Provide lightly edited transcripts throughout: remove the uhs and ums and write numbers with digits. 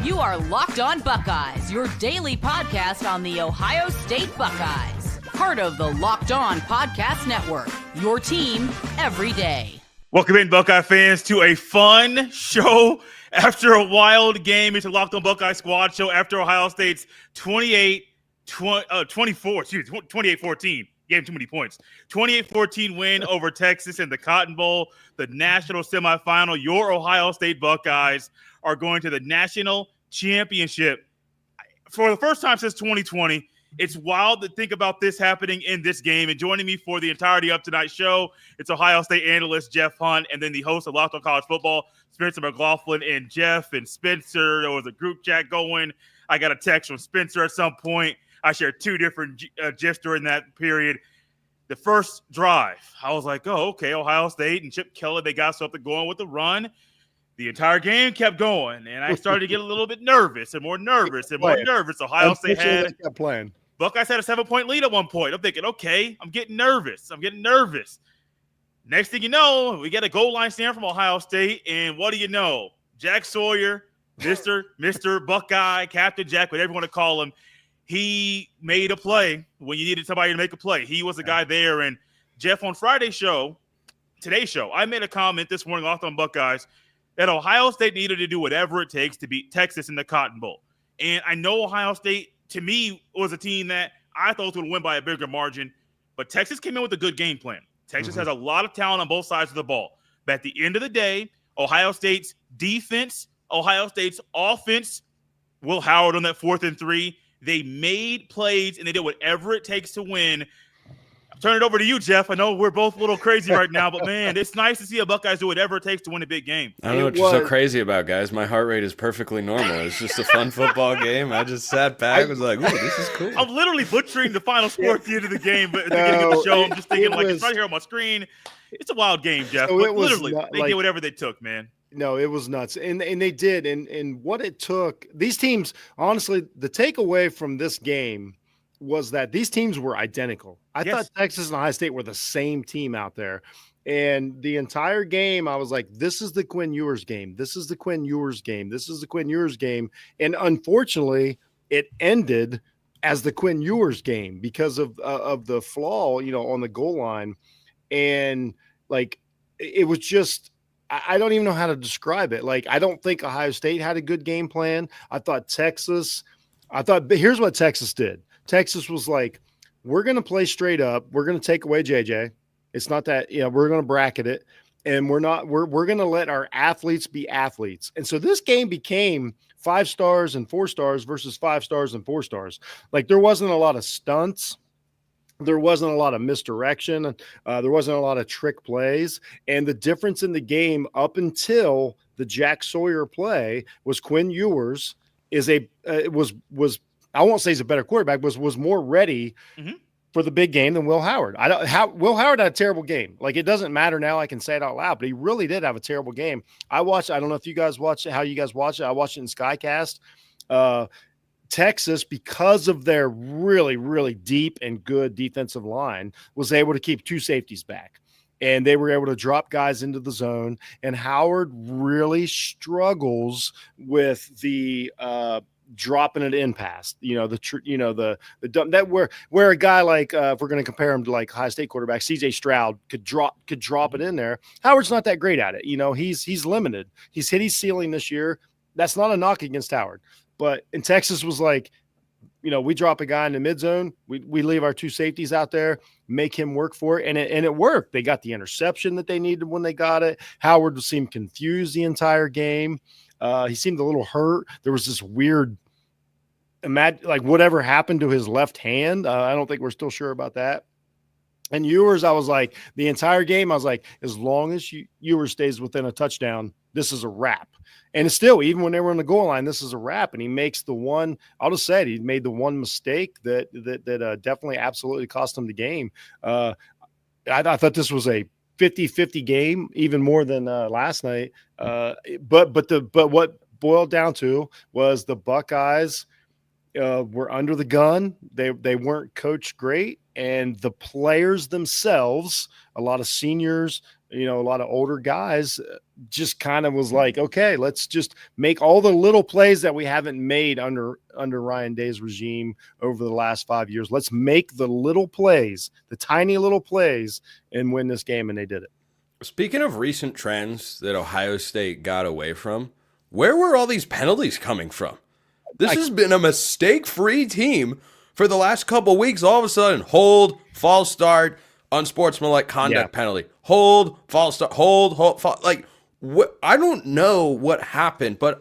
You are Locked On Buckeyes, your daily podcast on the Ohio State Buckeyes. Part of the Locked On Podcast Network, your team every day. Welcome in, Buckeye fans, to a fun show after a wild game. It's a Locked On Buckeye Squad show after Ohio State's 28-14. Gave him too many points. 28-14 win over Texas in the Cotton Bowl, the national semifinal. Your Ohio State Buckeyes are going to the national championship for the first time since 2020. It's wild to think about this happening in this game. And joining me for the entirety of tonight's show, it's Ohio State analyst Jeff Hunt, and then the host of Locked On College Football, Spencer McLaughlin. And Jeff and Spencer, there was a group chat going. I got a text from Spencer at some point. I shared two different GIFs during that period. The first drive, I was like, oh, okay, Ohio State and Chip Kelly, they got something going with the run. The entire game kept going, and I started to get a little bit nervous and more nervous and more nervous. Ohio State kept playing. Buckeyes had a 7-point lead at one point. I'm thinking, okay, I'm getting nervous. Next thing you know, we get a goal line stand from Ohio State, and what do you know? Jack Sawyer, Mr. Buckeye, Captain Jack, whatever you want to call him, he made a play when you needed somebody to make a play. He was the guy there. And Jeff, on today's show, I made a comment this morning off on Buckeyes that Ohio State needed to do whatever it takes to beat Texas in the Cotton Bowl. And I know Ohio State, to me, was a team that I thought would win by a bigger margin, but Texas came in with a good game plan. Texas has a lot of talent on both sides of the ball. But at the end of the day, Ohio State's defense, Ohio State's offense, Will Howard on that 4th and 3, they made plays, and they did whatever it takes to win. I'll turn it over to you, Jeff. I know we're both a little crazy right now, but, man, it's nice to see a Buckeyes do whatever it takes to win a big game. I don't know what you're so crazy about, guys. My heart rate is perfectly normal. It's just a fun football game. I just sat back and was like, ooh, this is cool. I'm literally butchering the final score at the end of the game, but at the beginning of the show, I'm just thinking, it's right here on my screen. It's a wild game, Jeff. So but literally, they did whatever they took, man. No, it was nuts. And they did. And what it took, these teams, honestly, the takeaway from this game was that these teams were identical. I thought Texas and Ohio State were the same team out there. And the entire game, I was like, this is the Quinn Ewers game. This is the Quinn Ewers game. This is the Quinn Ewers game. And unfortunately, it ended as the Quinn Ewers game because of the flaw, on the goal line. And, it was just – I don't even know how to describe it. I don't think Ohio State had a good game plan. But here's what Texas did. Texas was like, we're going to play straight up. We're going to take away JJ. It's not that, we're going to bracket it. And we're going to let our athletes be athletes. And so this game became 5 stars and 4 stars versus 5 stars and 4 stars. There wasn't a lot of stunts. There wasn't a lot of misdirection. There wasn't a lot of trick plays. And the difference in the game up until the Jack Sawyer play was Quinn Ewers was I won't say he's a better quarterback, was more ready for the big game than Will Howard. Will Howard had a terrible game. It doesn't matter now. I can say it out loud, but he really did have a terrible game. I don't know if you guys watched it, how you guys watch it. I watched it in Skycast. Texas, because of their really, really deep and good defensive line, was able to keep 2 safeties back. And they were able to drop guys into the zone. And Howard really struggles with the dropping it in pass. Where a guy like if we're going to compare him to Ohio State quarterback, CJ Stroud could drop it in there. Howard's not that great at it. He's limited. He's hit his ceiling this year. That's not a knock against Howard. But in Texas was we drop a guy in the mid zone. We leave our 2 safeties out there, make him work for it. And it worked. They got the interception that they needed when they got it. Howard seemed confused the entire game. He seemed a little hurt. There was this weird, whatever happened to his left hand. I don't think we're still sure about that. And Ewers, I was like, the entire game, I was like, as long as Ewers stays within a touchdown, this is a wrap. And still, even when they were on the goal line, this is a wrap. And he makes the one, I'll just say it, he made the one mistake that definitely absolutely cost him the game. I thought this was a 50-50 game, even more than last night. But what boiled down to was the Buckeyes were under the gun. They weren't coached great. And the players themselves, a lot of seniors, a lot of older guys just kind of was like, okay, let's just make all the little plays that we haven't made under Ryan Day's regime over the last 5 years. Let's make the little plays, the tiny little plays, and win this game. And they did it. Speaking of recent trends that Ohio State got away from, where were all these penalties coming from? This has been a mistake-free team for the last couple of weeks. All of a sudden, hold, false start, unsportsmanlike conduct penalty. Hold, false start, hold, like, I don't know what happened, but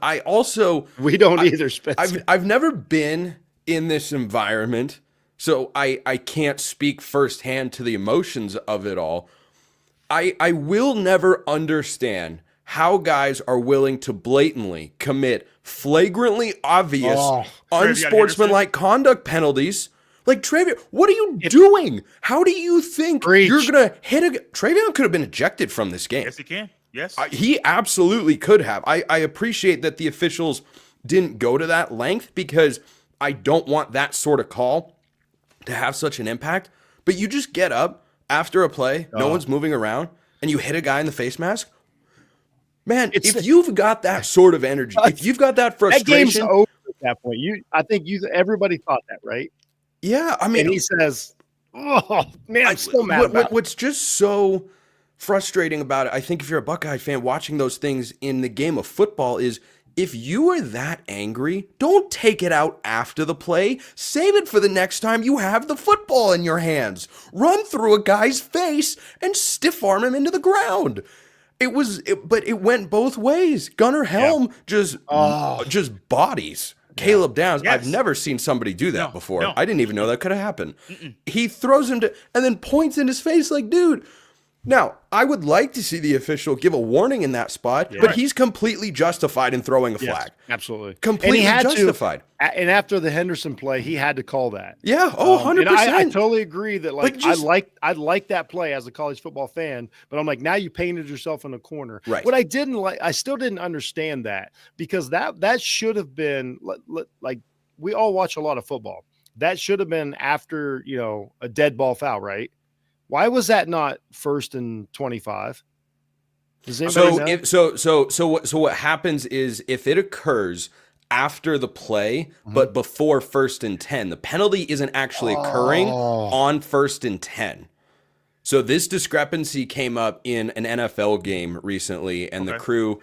we don't either, Spencer. I've never been in this environment, so I can't speak firsthand to the emotions of it all. I will never understand how guys are willing to blatantly commit flagrantly obvious unsportsmanlike conduct penalties. Like, Travion, what are you doing? How do you think you're going to hit Travion could have been ejected from this game. Yes, he can. Yes. He absolutely could have. I appreciate that the officials didn't go to that length because I don't want that sort of call to have such an impact. But you just get up after a play, no one's moving around, and you hit a guy in the face mask. Man, if you've got that sort of energy, if you've got that frustration, that game's over at that point. I think everybody thought that, right? Yeah, I mean, and he says, "Oh man, I'm still mad about it." What's just so frustrating about it, I think, if you're a Buckeye fan watching those things in the game of football, is if you are that angry, don't take it out after the play. Save it for the next time you have the football in your hands. Run through a guy's face and stiff arm him into the ground. But it went both ways. Gunnar Helm just bodies Caleb Downs. Yes. I've never seen somebody do that before. No. I didn't even know that could have happened. He throws him and then points in his face like, dude. Now, I would like to see the official give a warning in that spot, but he's completely justified in throwing a flag. Absolutely. Completely justified. And after the Henderson play, he had to call that. Yeah. 100%. I totally agree that, like, I like that play as a college football fan, but I'm like, now you painted yourself in a corner. Right. What I still didn't understand that, because that should have been like, we all watch a lot of football. That should have been after, a dead ball foul, right? Why was that not 1st and 25? Does anybody know? So what happens is, if it occurs after the play, but before 1st and 10, the penalty isn't actually occurring on 1st and 10. So this discrepancy came up in an NFL game recently, and the crew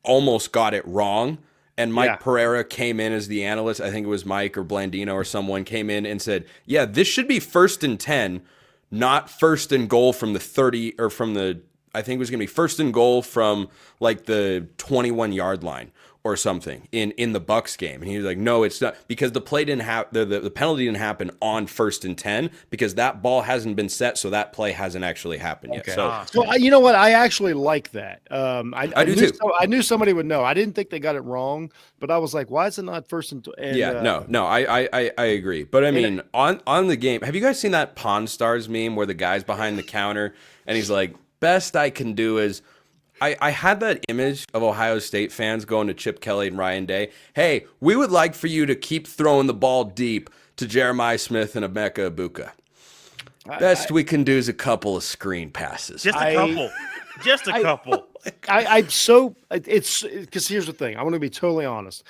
almost got it wrong. And Mike Pereira came in as the analyst. I think it was Mike or Blandino or someone came in and said, yeah, this should be 1st and 10. Not 1st and goal from the 30 or from the, I think it was going to be 1st and goal from like the 21-yard line or something in the Bucks game. And he was like, no, it's not, because the play didn't have the penalty didn't happen on 1st and 10 because that ball hasn't been set. So that play hasn't actually happened yet. So you know what? I actually like that. I do too. I knew somebody would know. I didn't think they got it wrong, but I was like, why is it not 1st and no, I agree. But I mean, on the game, have you guys seen that Pawn Stars meme where the guy's behind the counter and he's like, best I can do is, I had that image of Ohio State fans going to Chip Kelly and Ryan Day. Hey, we would like for you to keep throwing the ball deep to Jeremiah Smith and Emeka Ibuka. Best we can do is a couple of screen passes. Just a couple. Just a couple. It's because here's the thing. I want to be totally honest.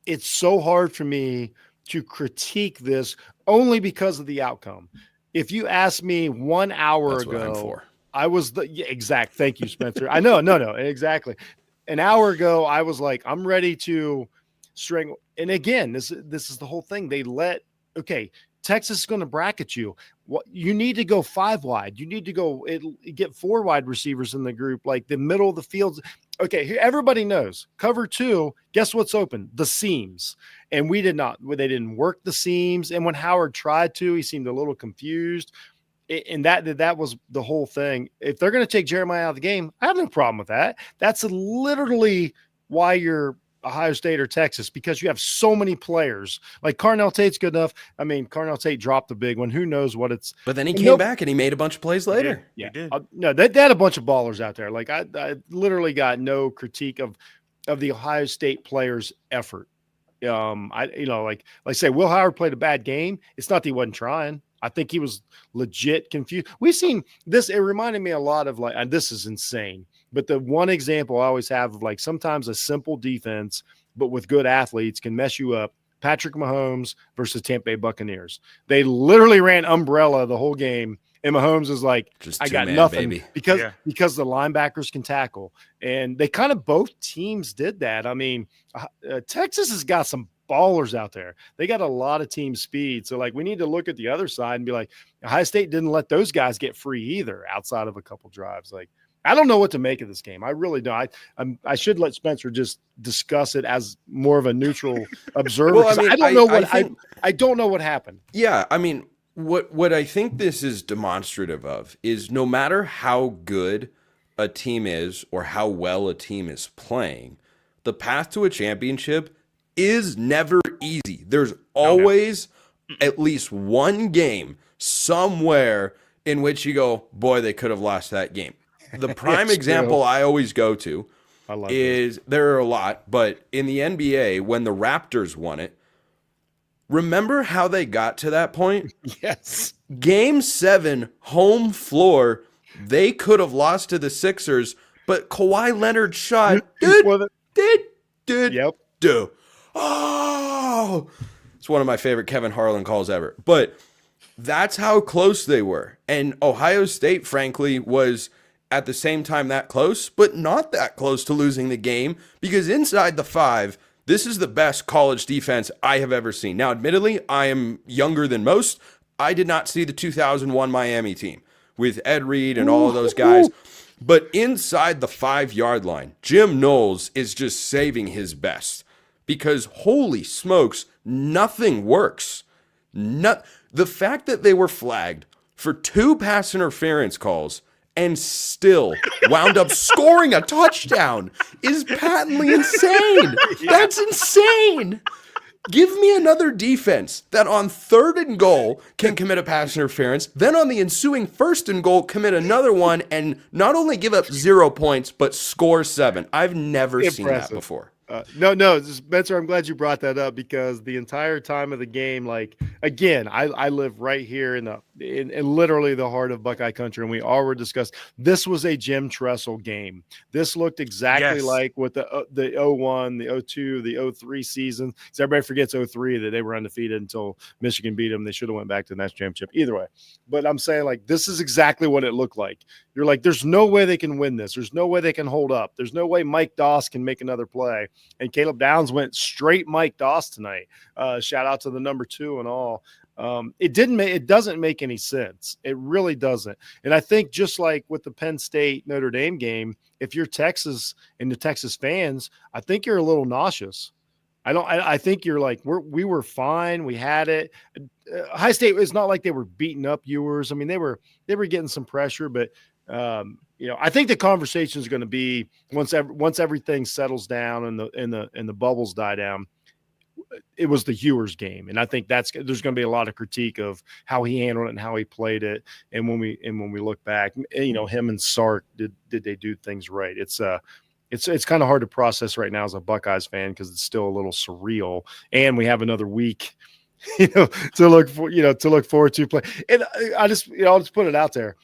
It's so hard for me to critique this only because of the outcome. If you asked me 1 hour That's ago, what I'm for. I was exact. Thank you, Spencer. I know. No, exactly. An hour ago, I was like, I'm ready to string. And again, this is the whole thing. Texas is going to bracket you. You need to go 5 wide. You need to go get 4 wide receivers in the group, like the middle of the field. Okay, here everybody knows cover 2. Guess what's open? The seams. And we did not. They didn't work the seams. And when Howard tried to, he seemed a little confused. And that was the whole thing. If they're going to take Jeremiah out of the game, I have no problem with that. That's literally why you're Ohio State or Texas, because you have so many players. Like Carnell Tate's good enough. I mean, Carnell Tate dropped the big one. Who knows what it's. But then he came back and he made a bunch of plays later. Yeah, he did. No, they had a bunch of ballers out there. Like I literally got no critique of the Ohio State players' effort. Like I say, Will Howard played a bad game. It's not that he wasn't trying. I think he was legit confused. We've seen this. It reminded me a lot of and this is insane, but the one example I always have of sometimes a simple defense, but with good athletes can mess you up. Patrick Mahomes versus Tampa Bay Buccaneers. They literally ran umbrella the whole game. And Mahomes is just I got nothing baby. Because the linebackers can tackle. And they kind of both teams did that. I mean, Texas has got some ballers out there. They got a lot of team speed. So we need to look at the other side and be Ohio State didn't let those guys get free either outside of a couple drives. I don't know what to make of this game. I really don't. I should let Spencer just discuss it as more of a neutral observer. Well, I don't know what happened. Yeah, I mean, what I think this is demonstrative of is no matter how good a team is or how well a team is playing, the path to a championship is never easy. There's always at least one game somewhere in which you go, boy, they could have lost that game. The prime example I always go to is there are a lot, but in the NBA, when the Raptors won it, remember how they got to that point? Yes. Game 7, home floor, they could have lost to the Sixers, but Kawhi Leonard shot. Oh, it's one of my favorite Kevin Harlan calls ever. But that's how close they were. And Ohio State, frankly, was at the same time that close, but not that close to losing the game, because inside the 5, this is the best college defense I have ever seen. Now, admittedly, I am younger than most. I did not see the 2001 Miami team with Ed Reed and all of those guys. But inside the 5-yard line, Jim Knowles is just saving his best because, holy smokes, nothing works. The fact that they were flagged for 2 pass interference calls and still wound up scoring a touchdown is patently insane. That's insane. Give me another defense that on 3rd and goal can commit a pass interference, then on the ensuing 1st and goal commit another one and not only give up 0 points, but score 7. I've never seen that before. No, Spencer, I'm glad you brought that up because the entire time of the game, again, I live right here in literally the heart of Buckeye country, and we all were discussing this was a Jim Tressel game. This looked exactly like what the 01, the 02, the 03 season. Because everybody forgets 03 that they were undefeated until Michigan beat them. They should have went back to the national championship. Either way, but I'm saying this is exactly what it looked like. You're there's no way they can win this. There's no way they can hold up. There's no way Mike Doss can make another play. And Caleb Downs went straight Mike Doss tonight. Shout out to the number 2 and all. It doesn't make any sense. It really doesn't. And I think just like with the Penn State Notre Dame game, if you're Texas and the Texas fans, I think you're a little nauseous. I think you're we were fine. We had it. Ohio State, it's not like they were beating up Ewers. I mean, they were getting some pressure, but I think the conversation is going to be once everything settles down and the bubbles die down. It was the Ewers game, and I think there's going to be a lot of critique of how he handled it and how he played it. And when we look back, him and Sark, did they do things right? It's kind of hard to process right now as a Buckeyes fan because it's still a little surreal, and we have another week, to look forward to play. And I'll just put it out there.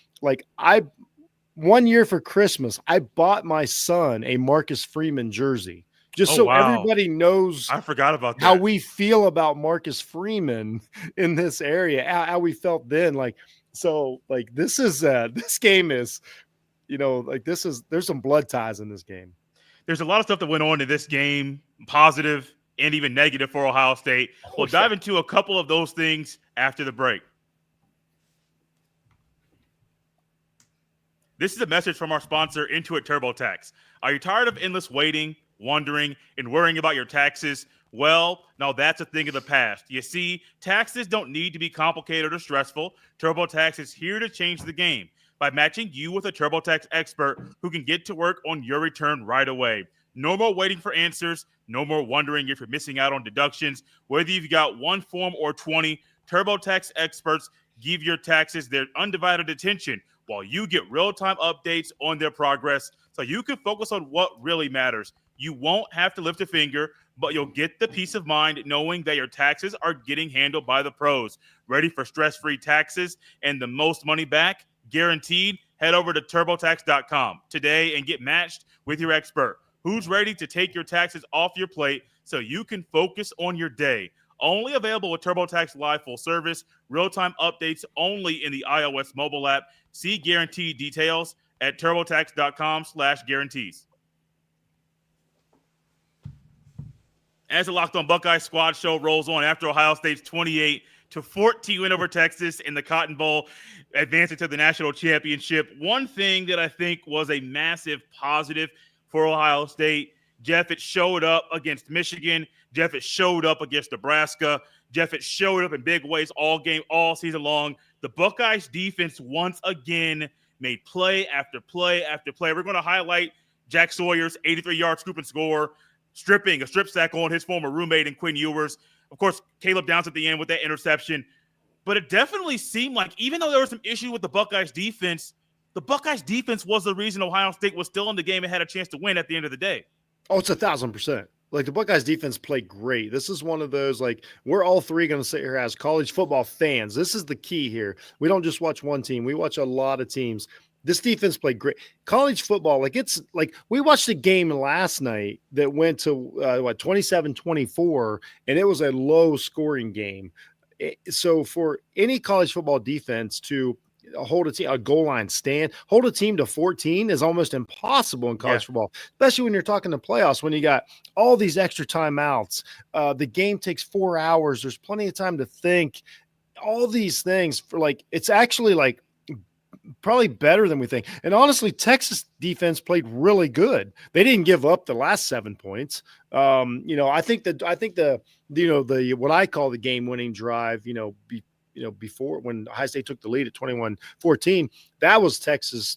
1 year for Christmas, I bought my son a Marcus Freeman jersey. Just everybody knows I forgot about that. How we feel about Marcus Freeman in this area, how we felt then. This is this game is, there's some blood ties in this game. There's a lot of stuff that went on in this game, positive and even negative for Ohio State. We'll dive into a couple of those things after the break. This is a message from our sponsor, Intuit TurboTax. Are you tired of endless waiting, wondering, and worrying about your taxes? Well, no, that's a thing of the past. You see, taxes don't need to be complicated or stressful. TurboTax is here to change the game by matching you with a TurboTax expert who can get to work on your return right away. No more waiting for answers. No more wondering if you're missing out on deductions. Whether you've got one form or 20, TurboTax experts give your taxes their undivided attention while you get real-time updates on their progress so you can focus on what really matters. You won't have to lift a finger. but you'll get the peace of mind knowing that your taxes are getting handled by the pros. Ready for stress-free taxes and the most money back guaranteed? Head over to TurboTax.com today and get matched with your expert who's ready to take your taxes off your plate so you can focus on your day. Only available with TurboTax Live full service, real-time updates only in the iOS mobile app. See guaranteed details at TurboTax.com/guarantees. As the Locked On Buckeyes Squad show rolls on after Ohio State's 28-14 win over Texas in the Cotton Bowl, advancing to the national championship, one thing that I think was a massive positive for Ohio State, Jeff, it showed up against Michigan. Jeff, it showed up against Nebraska. Jeff, it showed up in big ways all season long. The Buckeyes defense once again made play after play after play. We're going to highlight Jack Sawyer's 83-yard scoop and score, stripping a strip sack on his former roommate and Quinn Ewers. Of course, Caleb Downs at the end with that interception. But it definitely seemed like even though there was some issue with the Buckeyes defense was the reason Ohio State was still in the game and had a chance to win at the end of the day. Oh, it's 1,000%. Like, the Buckeyes defense played great. This is one of those, like, we're all three going to sit here as college football fans. This is the key here. We don't just watch one team. We watch a lot of teams. This defense played great. College football, like, it's like we watched a game last night that went to 27-24, and it was a low-scoring game. So for any college football defense to hold a team, a goal line stand, hold a team to 14 is almost impossible in college football, especially when you're talking the playoffs, when you got all these extra timeouts. The game takes 4 hours. There's plenty of time to think. All these things for, like, it's actually like probably better than we think. And honestly, Texas defense played really good. They didn't give up the last 7 points. I think the what I call the game-winning drive, before when Ohio State took the lead at 21-14, that was Texas'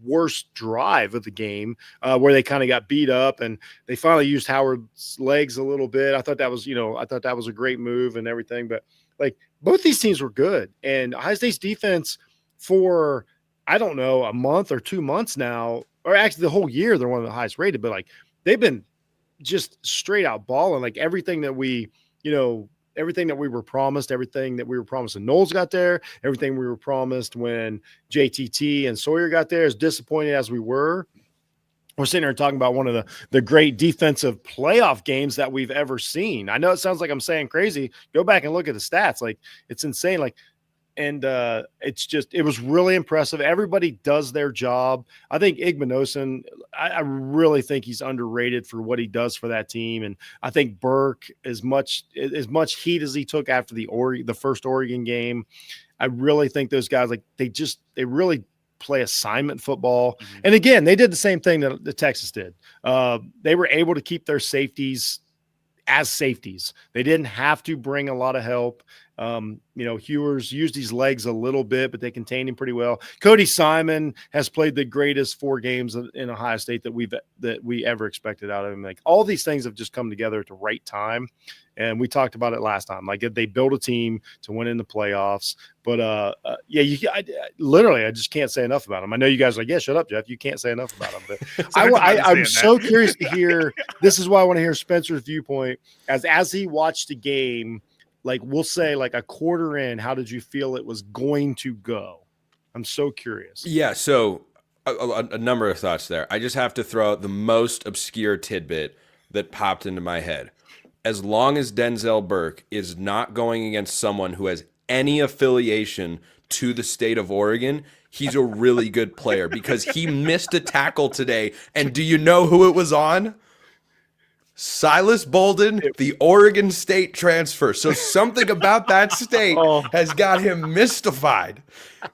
worst drive of the game, where they kind of got beat up and they finally used Howard's legs a little bit. I thought that was a great move and everything, but like both these teams were good, and Ohio State's defense for, I don't know, a month or 2 months now, or actually the whole year, they're one of the highest rated, but like they've been just straight out balling, like everything that we were promised, everything that we were promised when Knowles got there, everything we were promised when JTT and Sawyer got there, as disappointed as we were. We're sitting here talking about one of the great defensive playoff games that we've ever seen. I know it sounds like I'm saying crazy. Go back and look at the stats. Like, it's insane. Like, and it was really impressive. Everybody does their job. I think Igmanosin, I really think he's underrated for what he does for that team. And I think Burke, as much heat as he took after the first Oregon game, I really think those guys, like, they really play assignment football. Mm-hmm. And again, they did the same thing that Texas did. They were able to keep their safeties as safeties. They didn't have to bring a lot of help. Hewers used his legs a little bit, but they contained him pretty well. Cody Simon has played the greatest 4 games in Ohio State that we ever expected out of him. Like, all these things have just come together at the right time. And we talked about it last time. Like, they build a team to win in the playoffs. But I just can't say enough about them. I know you guys are like, yeah, shut up, Jeff. You can't say enough about them. But I'm so curious to hear. This is why I want to hear Spencer's viewpoint as he watched the game. Like, we'll say like a quarter in, how did you feel it was going to go? I'm so curious. Yeah, so a number of thoughts there. I just have to throw out the most obscure tidbit that popped into my head. As long as Denzel Burke is not going against someone who has any affiliation to the state of Oregon, he's a really good player, because he missed a tackle today. And do you know who it was on? Silas Bolden, the Oregon State transfer. So something about that state has got him mystified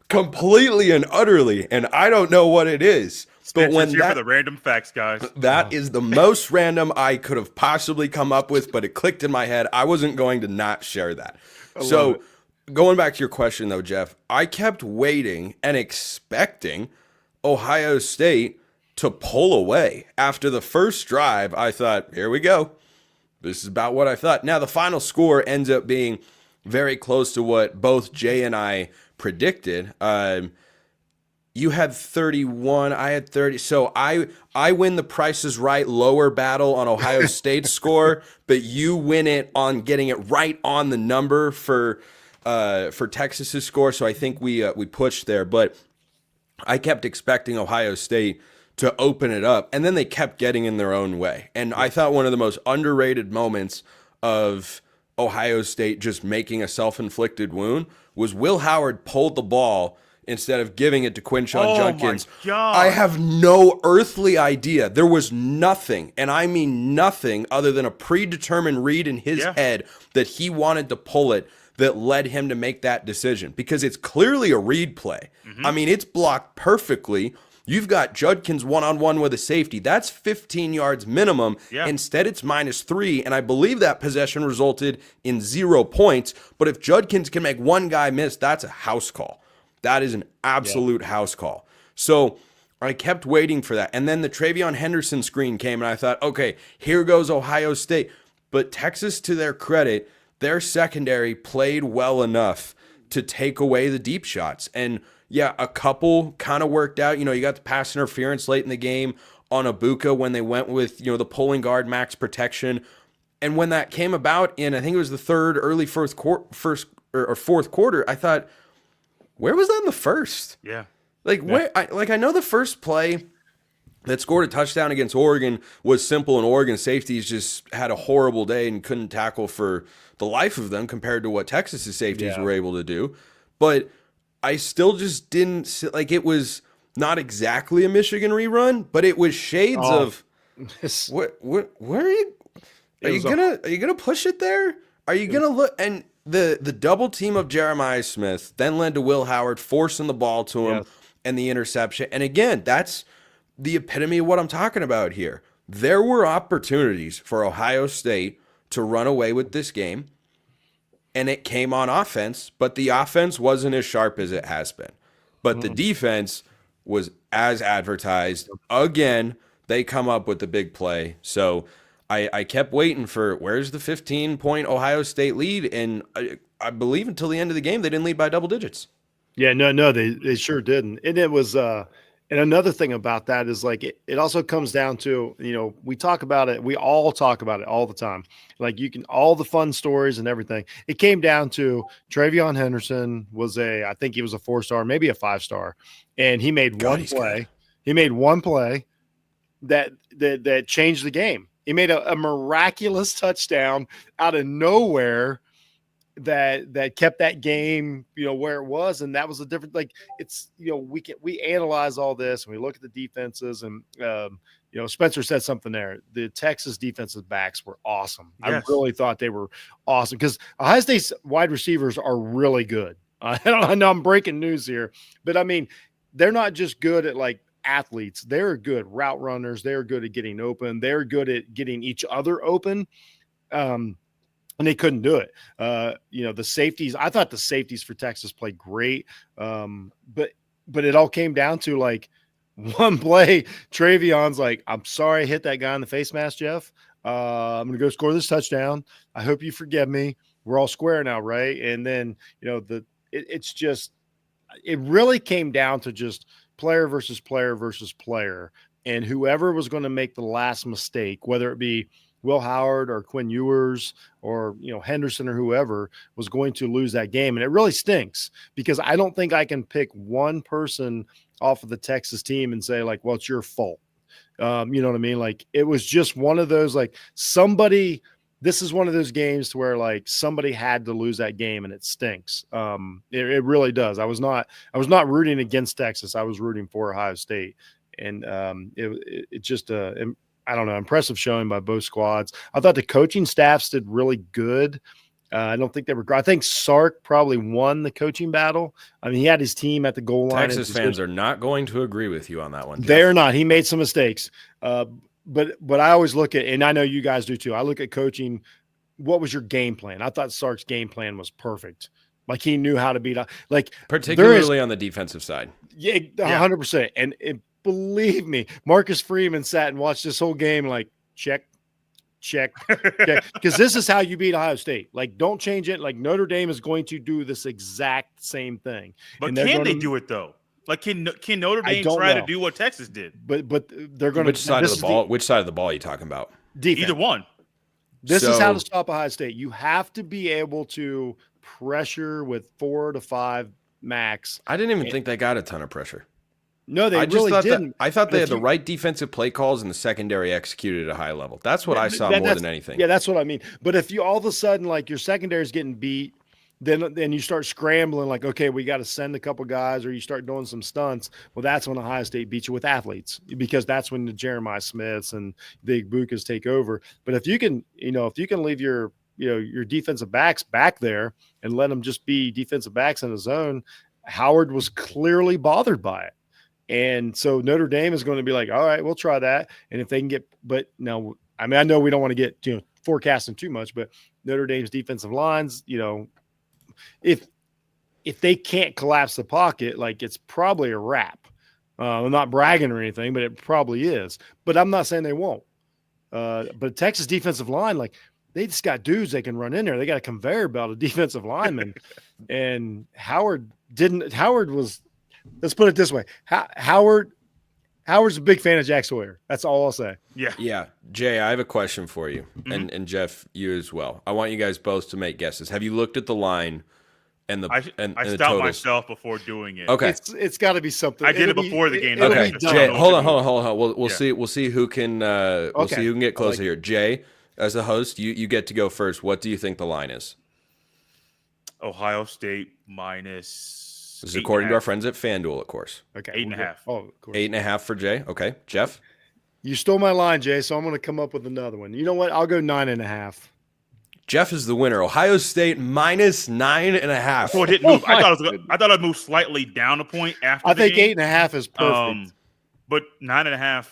completely and utterly, and I don't know what it is. But when here for the random facts, guys. That is the most random I could have possibly come up with, but it clicked in my head. I wasn't going to not share that. So going back to your question, though, Jeff, I kept waiting and expecting Ohio State to pull away. After the first drive, I thought, here we go. This is about what I thought. Now, the final score ends up being very close to what both Jay and I predicted. You had 31. I had 30. So I win the Price is Right lower battle on Ohio State's score, but you win it on getting it right on the number for Texas's score. So I think we pushed there, but I kept expecting Ohio State to open it up, and then they kept getting in their own way. And I thought one of the most underrated moments of Ohio State just making a self-inflicted wound was Will Howard pulled the ball instead of giving it to Quinshon Judkins. My God. I have no earthly idea. There was nothing, and I mean nothing, other than a predetermined read in his head that he wanted to pull it that led him to make that decision, because it's clearly a read play. I mean, it's blocked perfectly. You've got Judkins one-on-one with a safety. That's 15 yards minimum. Yeah. Instead, it's -3, and I believe that possession resulted in 0 points. But if Judkins can make one guy miss, that's a house call. That is an absolute house call. So I kept waiting for that. And then the Travion Henderson screen came, and I thought, okay, here goes Ohio State. But Texas, to their credit, their secondary played well enough to take away the deep shots. And yeah, a couple kind of worked out. You know, you got the pass interference late in the game on Ibuka when they went with, the pulling guard max protection. And when that came about in, I think it was the third, early fourth quarter, I thought, where was that in the first? Yeah. I know the first play that scored a touchdown against Oregon was simple, and Oregon safeties just had a horrible day and couldn't tackle for the life of them compared to what Texas's safeties were able to do. But I still just didn't it was not exactly a Michigan rerun, but it was shades of where are you? Are you gonna push it there? Are you gonna look? And the double team of Jeremiah Smith then led to Will Howard forcing the ball to him and the interception. And again, that's the epitome of what I'm talking about here. There were opportunities for Ohio State to run away with this game, and it came on offense, but the offense wasn't as sharp as it has been. But the defense was as advertised. Again, they come up with the big play. So I kept waiting for, where's the 15-point Ohio State lead? And I believe until the end of the game, they didn't lead by double digits. Yeah, no, they sure didn't. And it was and another thing about that is it also comes down to, we talk about it. We all talk about it all the time. All the fun stories and everything. It came down to Travion Henderson I think he was a 4-star, maybe a 5-star. And he made one play. He made one play that changed the game. He made a miraculous touchdown out of nowhere that kept that game, where it was. And that was a different, we analyze all this and we look at the defenses, and, Spencer said something there. The Texas defensive backs were awesome. Yes. I really thought they were awesome, because Ohio State's wide receivers are really good. I know I'm breaking news here, but I mean, they're not just good at athletes. They're good route runners. They're good at getting open. They're good at getting each other open. And they couldn't do it. The safeties, I thought the safeties for Texas played great. But it all came down to one play. Travion's I'm sorry I hit that guy in the face mask, Jeff. I'm going to go score this touchdown. I hope you forgive me. We're all square now, right? And then, it's just, it really came down to just player versus player versus player. And whoever was going to make the last mistake, whether it be Will Howard or Quinn Ewers or, Henderson or whoever, was going to lose that game. And it really stinks, because I don't think I can pick one person off of the Texas team and say well, it's your fault. You know what I mean? It was just one of those, this is one of those games to where somebody had to lose that game, and it stinks. It really does. I was not rooting against Texas. I was rooting for Ohio State. And it just I don't know, impressive showing by both squads. I thought the coaching staffs did really good. I don't think they were. I think Sark probably won the coaching battle. I mean, he had his team at the goal line. Texas fans are not going to agree with you on that one, Jeff. They're not. He made some mistakes. But I always look at, and I know you guys do too, I look at coaching. What was your game plan? I thought Sark's game plan was perfect. He knew how to beat up. Particularly on the defensive side. Yeah, 100%. And believe me, Marcus Freeman sat and watched this whole game check. Because this is how you beat Ohio State. Don't change it. Notre Dame is going to do this exact same thing. But can they do it, though? Like, can Notre Dame try to do what Texas did? But they're going to. Which side of the ball? Which side of the ball are you talking about? Defense. Either one. This is how to stop Ohio State. You have to be able to pressure with 4 to 5 max. I didn't even think they got a ton of pressure. No, they really didn't. I thought they had the right defensive play calls and the secondary executed at a high level. That's what I saw more than anything. Yeah, that's what I mean. But if you all of a sudden, like, your secondary is getting beat, then you start scrambling, like, okay, we got to send a couple guys, or you start doing some stunts. Well, that's when Ohio State beats you with athletes, because that's when the Jeremiah Smiths and the Igbukas take over. But if you can leave your defensive backs back there and let them just be defensive backs in the zone, Howard was clearly bothered by it. And so Notre Dame is going to be like, all right, we'll try that. And if they can get, but no, I mean, I know we don't want to get, forecasting too much, but Notre Dame's defensive lines, if they can't collapse the pocket, like, it's probably a wrap. I'm not bragging or anything, but it probably is. But I'm not saying they won't. But Texas defensive line, like, they just got dudes they can run in there. They got a conveyor belt of defensive linemen. And Howard's let's put it this way. Howard's a big fan of Jack Sawyer. That's all I'll say. Yeah. Jay, I have a question for you, and Jeff, you as well. I want you guys both to make guesses. Have you looked at the line and the I the stopped totals? Myself before doing it. Okay, it's got to be something. I did it before the game. Okay, Jay, hold on. We'll see. We'll see who can. See who can get closer here. Jay, as the host, you get to go first. What do you think the line is? Ohio State minus. This is according to our friends at FanDuel, of course. Okay, 8.5. Oh, of course. 8.5 for Jay. Okay, Jeff. You stole my line, Jay, so I'm going to come up with another one. You know what? I'll go 9.5. Jeff is the winner. Ohio State minus 9.5. So it didn't move. I thought it moved slightly down a point after. I think 8.5 is perfect. But 9.5.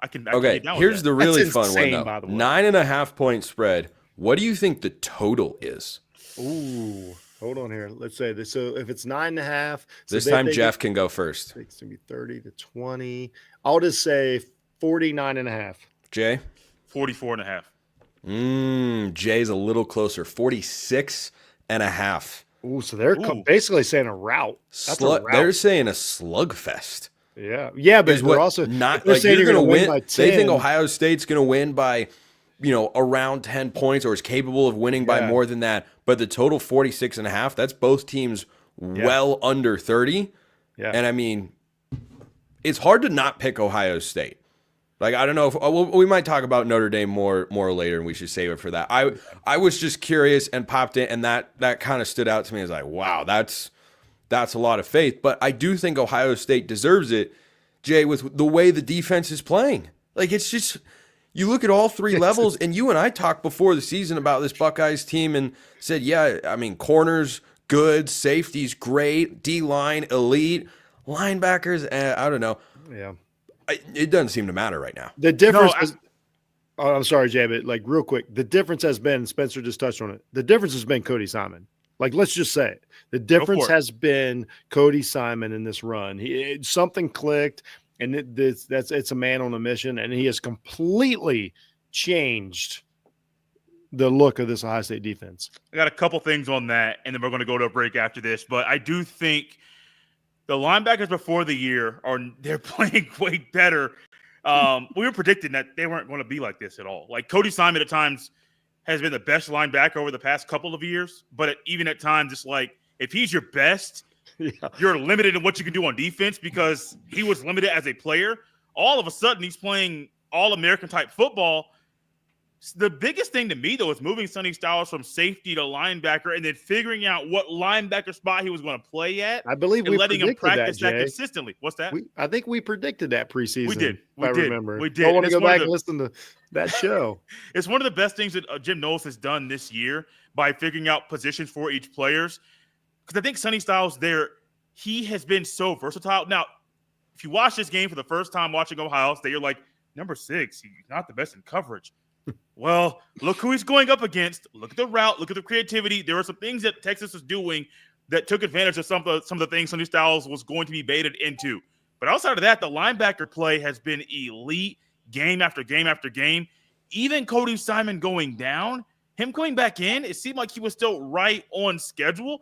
I can. Okay, here's the really fun one though. By the way. 9.5 point spread. What do you think the total is? Ooh. Hold on here. Let's say this. So if it's 9.5, this time Jeff can go first. It's going to be 30 to 20. I'll just say 49.5. Jay? 44.5. Jay's a little closer. 46.5. Ooh, so they're basically saying a rout. That's a rout. They're saying a slugfest. Yeah, but they're also not they're like saying you're going to win by 10. They think Ohio State's going to win by, around 10 points, or is capable of winning by more than that. But the total 46.5, that's both teams well under 30. Yeah. And I mean, it's hard to not pick Ohio State. Like, I don't know if we might talk about Notre Dame more later, and we should save it for that. I was just curious and popped in, and that kind of stood out to me. I was like, wow, that's a lot of faith. But I do think Ohio State deserves it, Jay, with the way the defense is playing. Like, it's just, you look at all three levels, and you and I talked before the season about this Buckeyes team and said, yeah, I mean, corners, good, safeties, great, D-line, elite, linebackers, I don't know. Yeah. It doesn't seem to matter right now. The difference is, I'm sorry, Jay, but like real quick, the difference has been, Spencer just touched on it, the difference has been Cody Simon. Like, let's just say it. The difference has been Cody Simon in this run. Something clicked, and it's a man on a mission, and he has completely changed the look of this Ohio State defense. I got a couple things on that, and then we're going to go to a break after this. But I do think the linebackers before the year they're playing way better. We were predicting that they weren't going to be like this at all. Like, Cody Simon at times has been the best linebacker over the past couple of years, but even at times it's like, if he's your best, you're limited in what you can do on defense because he was limited as a player. All of a sudden, he's playing all-American type football. The biggest thing to me, though, is moving Sonny Styles from safety to linebacker and then figuring out what linebacker spot he was going to play at. I believe we letting him practice that Jay. Consistently. What's that? I think we predicted that preseason. We did. I remember. We did. I want to go back and listen to that show. It's one of the best things that Jim Knowles has done this year by figuring out positions for each players. Because I think Sonny Styles he has been so versatile. Now, if you watch this game for the first time watching Ohio State, you're like, number 6, he's not the best in coverage. Well, look who he's going up against. Look at the route. Look at the creativity. There were some things that Texas was doing that took advantage of some of the things Sonny Styles was going to be baited into. But outside of that, the linebacker play has been elite game after game after game. Even Cody Simon going down, him coming back in, it seemed like he was still right on schedule.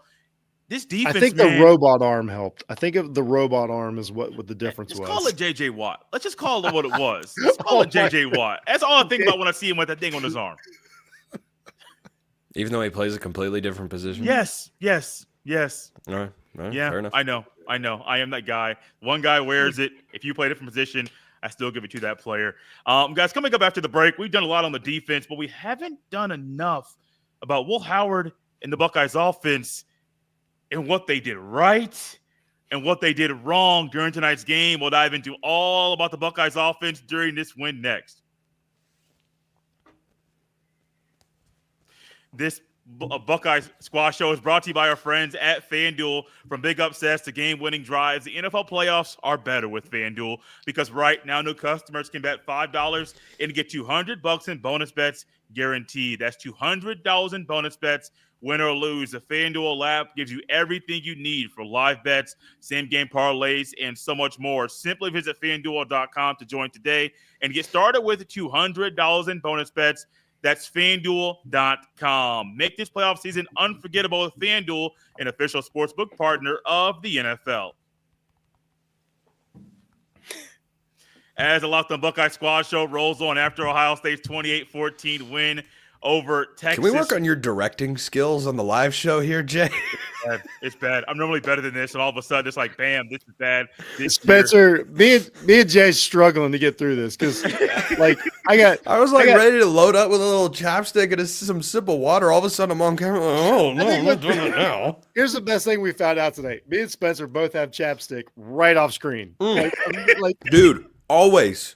This defense, I think man, the robot arm helped. I think of the robot arm is what the difference was. Let's call it J.J. Watt. Let's just call it what it was. Let's call it J.J. Watt. That's all I think about when I see him with that thing on his arm. Even though he plays a completely different position? Yes. All right. Yeah, fair enough. I know. I am that guy. One guy wears it. If you play a different position, I still give it to that player. Guys, coming up after the break, we've done a lot on the defense, but we haven't done enough about Will Howard and the Buckeyes offense and what they did right and what they did wrong during tonight's game. We'll dive into all about the Buckeyes offense during this win next. This Buckeyes Squad show is brought to you by our friends at FanDuel. From big upsets to game-winning drives, the NFL playoffs are better with FanDuel because right now new customers can bet $5 and get $200 in bonus bets guaranteed. That's $200 in bonus bets, win or lose. The FanDuel app gives you everything you need for live bets, same-game parlays, and so much more. Simply visit FanDuel.com to join today and get started with $200 in bonus bets. That's FanDuel.com. Make this playoff season unforgettable with FanDuel, an official sportsbook partner of the NFL. As the Locked On Buckeyes Squad show rolls on after Ohio State's 28-14 win over Texas. Can we work on your directing skills on the live show here, Jay? It's bad. I'm normally better than this, and all of a sudden it's like, bam, this is bad. Spencer, me and Jay's struggling to get through this because, like, I was ready to load up with a little chapstick and some sip of water. All of a sudden, I'm on camera. Oh no, I'm not doing it now. Here's the best thing we found out today: me and Spencer both have chapstick right off screen. Dude, always.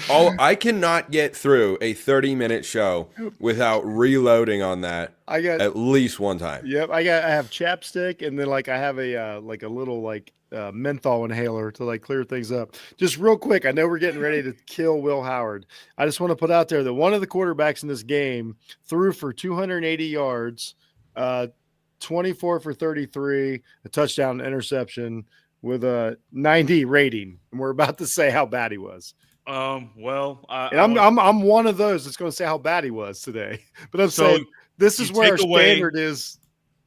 I cannot get through a 30-minute show without reloading on that at least one time. Yep, I have chapstick, and then I have a little menthol inhaler to clear things up. Just real quick, I know we're getting ready to kill Will Howard. I just want to put out there that one of the quarterbacks in this game threw for 280 yards, 24 for 33, a touchdown, an interception with a 90 rating, and we're about to say how bad he was. I'm one of those that's going to say how bad he was today. But I'm saying this is where our standard is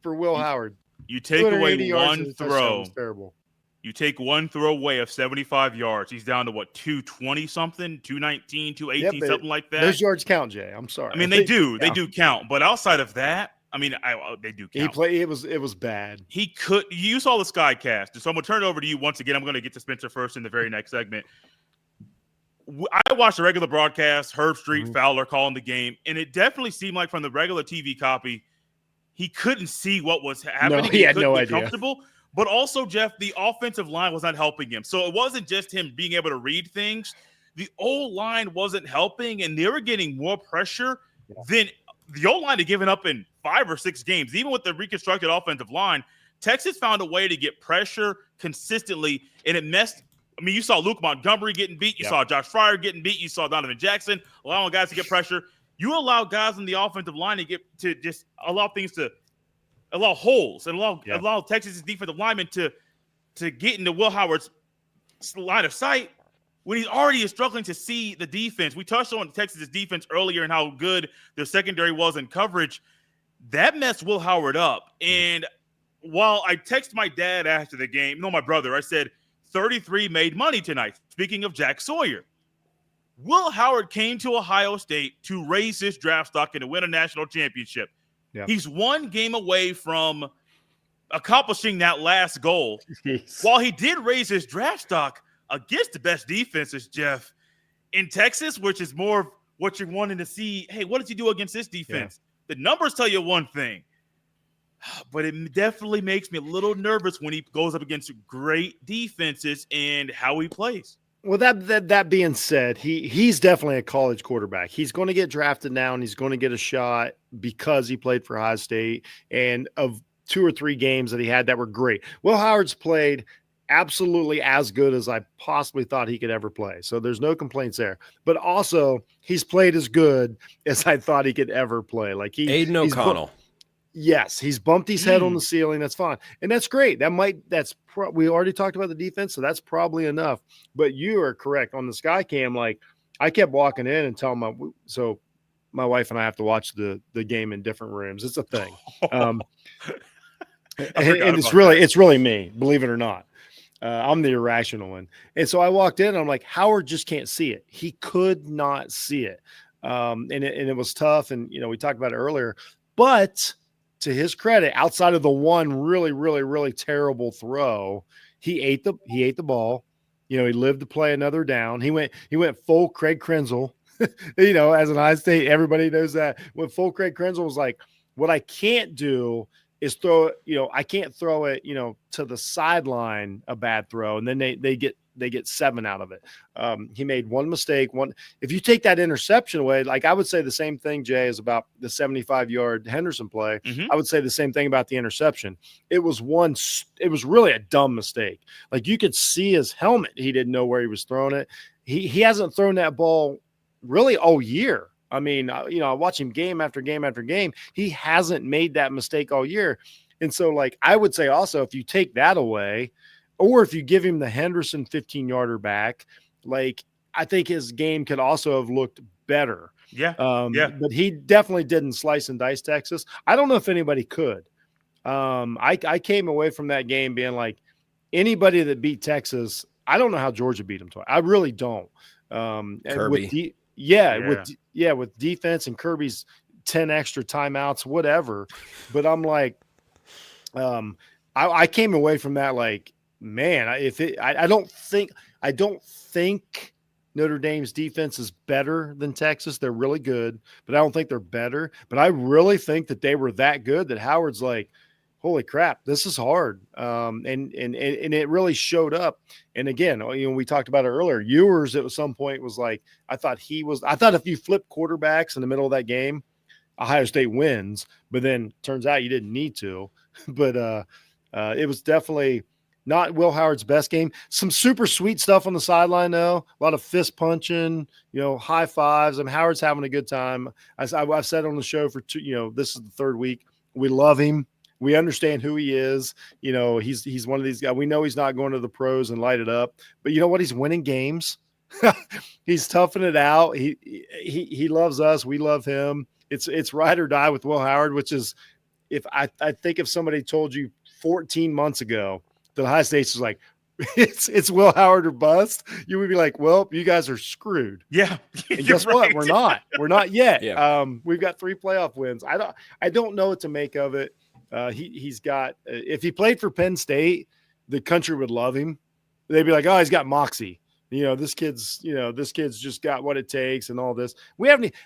for Will Howard. You take away one throw. Terrible. You take one throw away of 75 yards. He's down to 220 something, 219, 218, something like that. Those yards count, Jay. I'm sorry. I mean, they do count. But outside of that, I mean, they do count. It was bad. You saw the Skycast. So I'm going to turn it over to you once again. I'm going to get to Spencer first in the very next segment. I watched the regular broadcast, Herb Street, Fowler calling the game, and it definitely seemed like from the regular TV copy, he couldn't see what was happening. No, he had no idea. Comfortable, but also, Jeff, the offensive line was not helping him. So it wasn't just him being able to read things. The O-line wasn't helping, and they were getting more pressure than the O-line had given up in 5 or 6 games. Even with the reconstructed offensive line, Texas found a way to get pressure consistently, and it messed – I mean, you saw Luke Montgomery getting beat. You saw Josh Fryer getting beat. You saw Donovan Jackson allowing guys to get pressure. You allow guys in the offensive line to just allow things to allow holes and allow Texas' defensive linemen to get into Will Howard's line of sight when he already is struggling to see the defense. We touched on Texas' defense earlier and how good their secondary was in coverage. That messed Will Howard up. And while I texted my dad after the game, my brother, I said, 33 made money tonight. Speaking of Jack Sawyer, Will Howard came to Ohio State to raise his draft stock and to win a national championship. Yeah. He's one game away from accomplishing that last goal. While he did raise his draft stock against the best defenses, Jeff, in Texas, which is more of what you're wanting to see. Hey, what does he do against this defense? Yeah. The numbers tell you one thing. But it definitely makes me a little nervous when he goes up against great defenses and how he plays. Well, that being said, he's definitely a college quarterback. He's going to get drafted now, and he's going to get a shot because he played for Ohio State. And of 2 or 3 games that he had that were great, Will Howard's played absolutely as good as I possibly thought he could ever play. So there's no complaints there. But also, he's played as good as I thought he could ever play. Aiden O'Connell. Yes, he's bumped his head on the ceiling. That's fine. And that's great. We already talked about the defense, so that's probably enough. But you are correct. On the sky cam, I kept walking in and telling my wife and I have to watch the game in different rooms. It's a thing. And it's really me, believe it or not. I'm the irrational one. And so I walked in and I'm like, Howard just can't see it. He could not see it. And it was tough. And, we talked about it earlier, but to his credit, outside of the one really, really, really terrible throw, he ate the ball. He lived to play another down. He went full Craig Krenzel. As an Ohio State, everybody knows that. When full Craig Krenzel was like, what I can't do is throw it, I can't throw it, to the sideline, a bad throw. And then they get 7 out of it. He made one mistake. If you take that interception away, like I would say the same thing, Jay, is about the 75-yard Henderson play. Mm-hmm. I would say the same thing about the interception. It was really a dumb mistake. Like you could see his helmet. He didn't know where he was throwing it. He hasn't thrown that ball really all year. I mean, I watch him game after game after game. He hasn't made that mistake all year. And so, like, I would say also, if you take that away, or if you give him the Henderson 15-yarder back, like, I think his game could also have looked better. Yeah. But he definitely didn't slice and dice Texas. I don't know if anybody could. I came away from that game being like, anybody that beat Texas, I don't know how Georgia beat them twice. I really don't. Kirby. With defense and Kirby's 10 extra timeouts, whatever. But I'm like, I came away from that like, man, I don't think Notre Dame's defense is better than Texas. They're really good, but I don't think they're better. But I really think that they were that good that Howard's like, holy crap, this is hard. And it really showed up. And again, we talked about it earlier. Ewers at some point was like, I thought if you flip quarterbacks in the middle of that game, Ohio State wins. But then turns out you didn't need to. But it was definitely not Will Howard's best game. Some super sweet stuff on the sideline, though. A lot of fist punching, high fives. I mean, Howard's having a good time. I've said on the show for this is the third week. We love him. We understand who he is. He's one of these guys. We know he's not going to the pros and light it up, but you know what? He's winning games. He's toughing it out. He loves us. We love him. It's ride or die with Will Howard, which is I think if somebody told you 14 months ago that Ohio State's was like, it's Will Howard or bust, you would be like, well, you guys are screwed. Yeah. And guess what? We're not yet. Yeah. We've got 3 playoff wins. I don't know what to make of it. He's got, if he played for Penn State, the country would love him. They'd be like, oh, he's got moxie. This kid's just got what it takes and all this.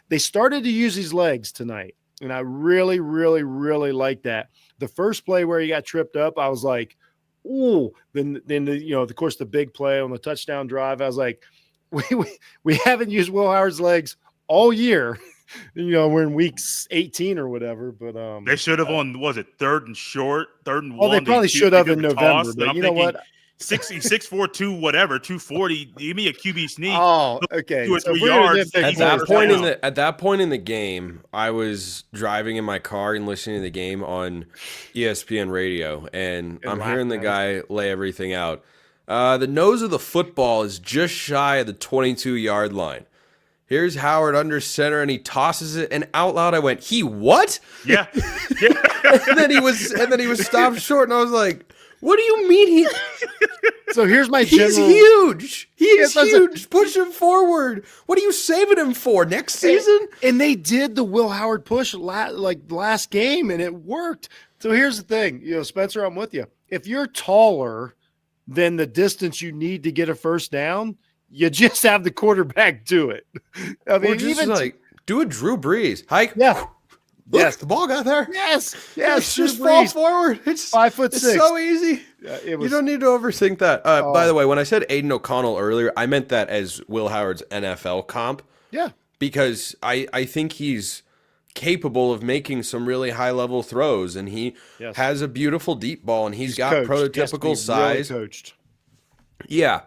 They started to use his legs tonight. And I really, really, really like that. The first play where he got tripped up, I was like, ooh, then of course the big play on the touchdown drive. I was like, we haven't used Will Howard's legs all year. We're in week 18 or whatever, but they should have on, was it 3rd and short, 3rd and 1? Well, they probably should have in November, but you know what? 6'4", 240. Give me a QB sneak. Oh, okay. 2 or 3 yards. At that point in the game, I was driving in my car and listening to the game on ESPN radio, and I'm hearing the guy lay everything out. The nose of the football is just shy of the 22-yard line. Here's Howard under center, and he tosses it. And out loud, I went, "He what?" Yeah. and then he was stopped short, and I was like, "What do you mean he?" So here's my He's huge. He is huge. Push him forward. What are you saving him for? Next season? And they did the Will Howard push last game, and it worked. So here's the thing, Spencer, I'm with you. If you're taller than the distance you need to get a first down, you just have the quarterback do it. I mean, do a Drew Brees hike. Yeah. Look, yes, the ball got there. Yes. Just fall forward. It's 5'6". It's so easy. You don't need to overthink that. By the way, when I said Aiden O'Connell earlier, I meant that as Will Howard's NFL comp. Yeah. Because I think he's capable of making some really high-level throws, and he has a beautiful deep ball, and he's got coached. Prototypical size. Really coached. Yeah.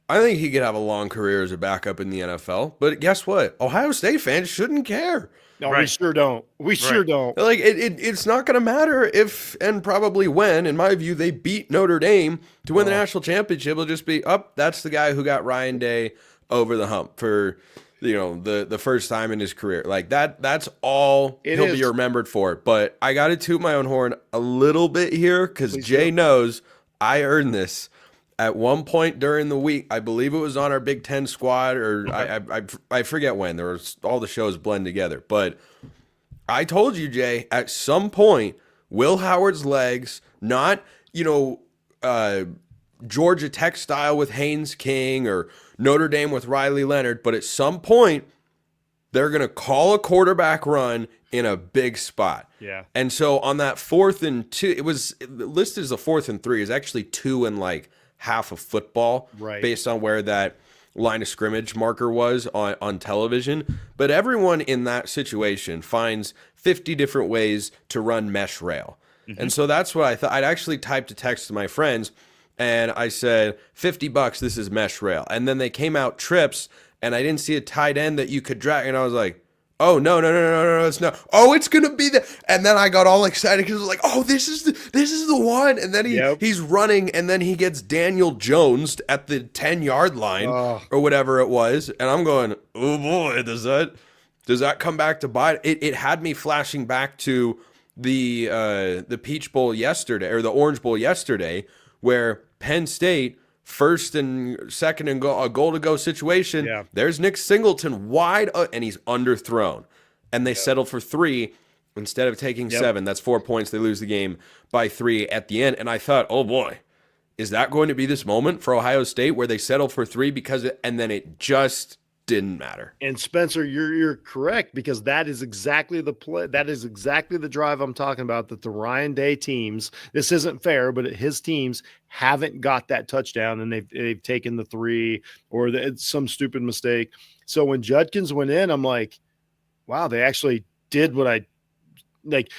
I think he could have a long career as a backup in the NFL. But guess what? Ohio State fans shouldn't care. No, we sure don't. Sure don't. Like it's not going to matter if and probably when, in my view, they beat Notre Dame to win the national championship. It'll just be that's the guy who got Ryan Day over the hump for the first time in his career. Like that's all he'll be remembered for. But I got to toot my own horn a little bit here because Jay knows I earned this. At one point during the week, I believe it was on our Big Ten squad, or I forget when. There was all the shows blend together. But I told you, Jay, at some point, Will Howard's legs, not Georgia Tech style with Haynes King or Notre Dame with Riley Leonard, but at some point, they're going to call a quarterback run in a big spot. Yeah. And so on that 4th and 2, it was listed as a 4th and 3. It's actually 2 and like half of football, right, based on where that line of scrimmage marker was on television. But everyone in that situation finds 50 different ways to run mesh rail. Mm-hmm. And so that's what I thought. I'd actually typed a text to my friends and I said, $50, this is mesh rail. And then they came out trips and I didn't see a tight end that you could drag. And I was like, oh, no, it's not. Oh, it's going to be the. And then I got all excited because I was like, oh, this is the one. And then he's running and then he gets Daniel Jones at the 10-yard line or whatever it was. And I'm going, oh boy, does that come back to bite? It had me flashing back to the Peach Bowl yesterday, or the Orange Bowl yesterday, where Penn State, 1st and 2nd and a goal to go situation. Yeah. There's Nick Singleton wide up, and he's underthrown. And they settled for 3 instead of taking 7. That's 4 points. They lose the game by 3 at the end. And I thought, oh boy, is that going to be this moment for Ohio State where they settle for 3 and then it just didn't matter. And Spencer, you're correct, because that is exactly the play. That is exactly the drive I'm talking about, that the Ryan Day teams, this isn't fair, but his teams haven't got that touchdown and they've taken the 3 or some stupid mistake. So when Judkins went in, I'm like, wow, they actually did what I like.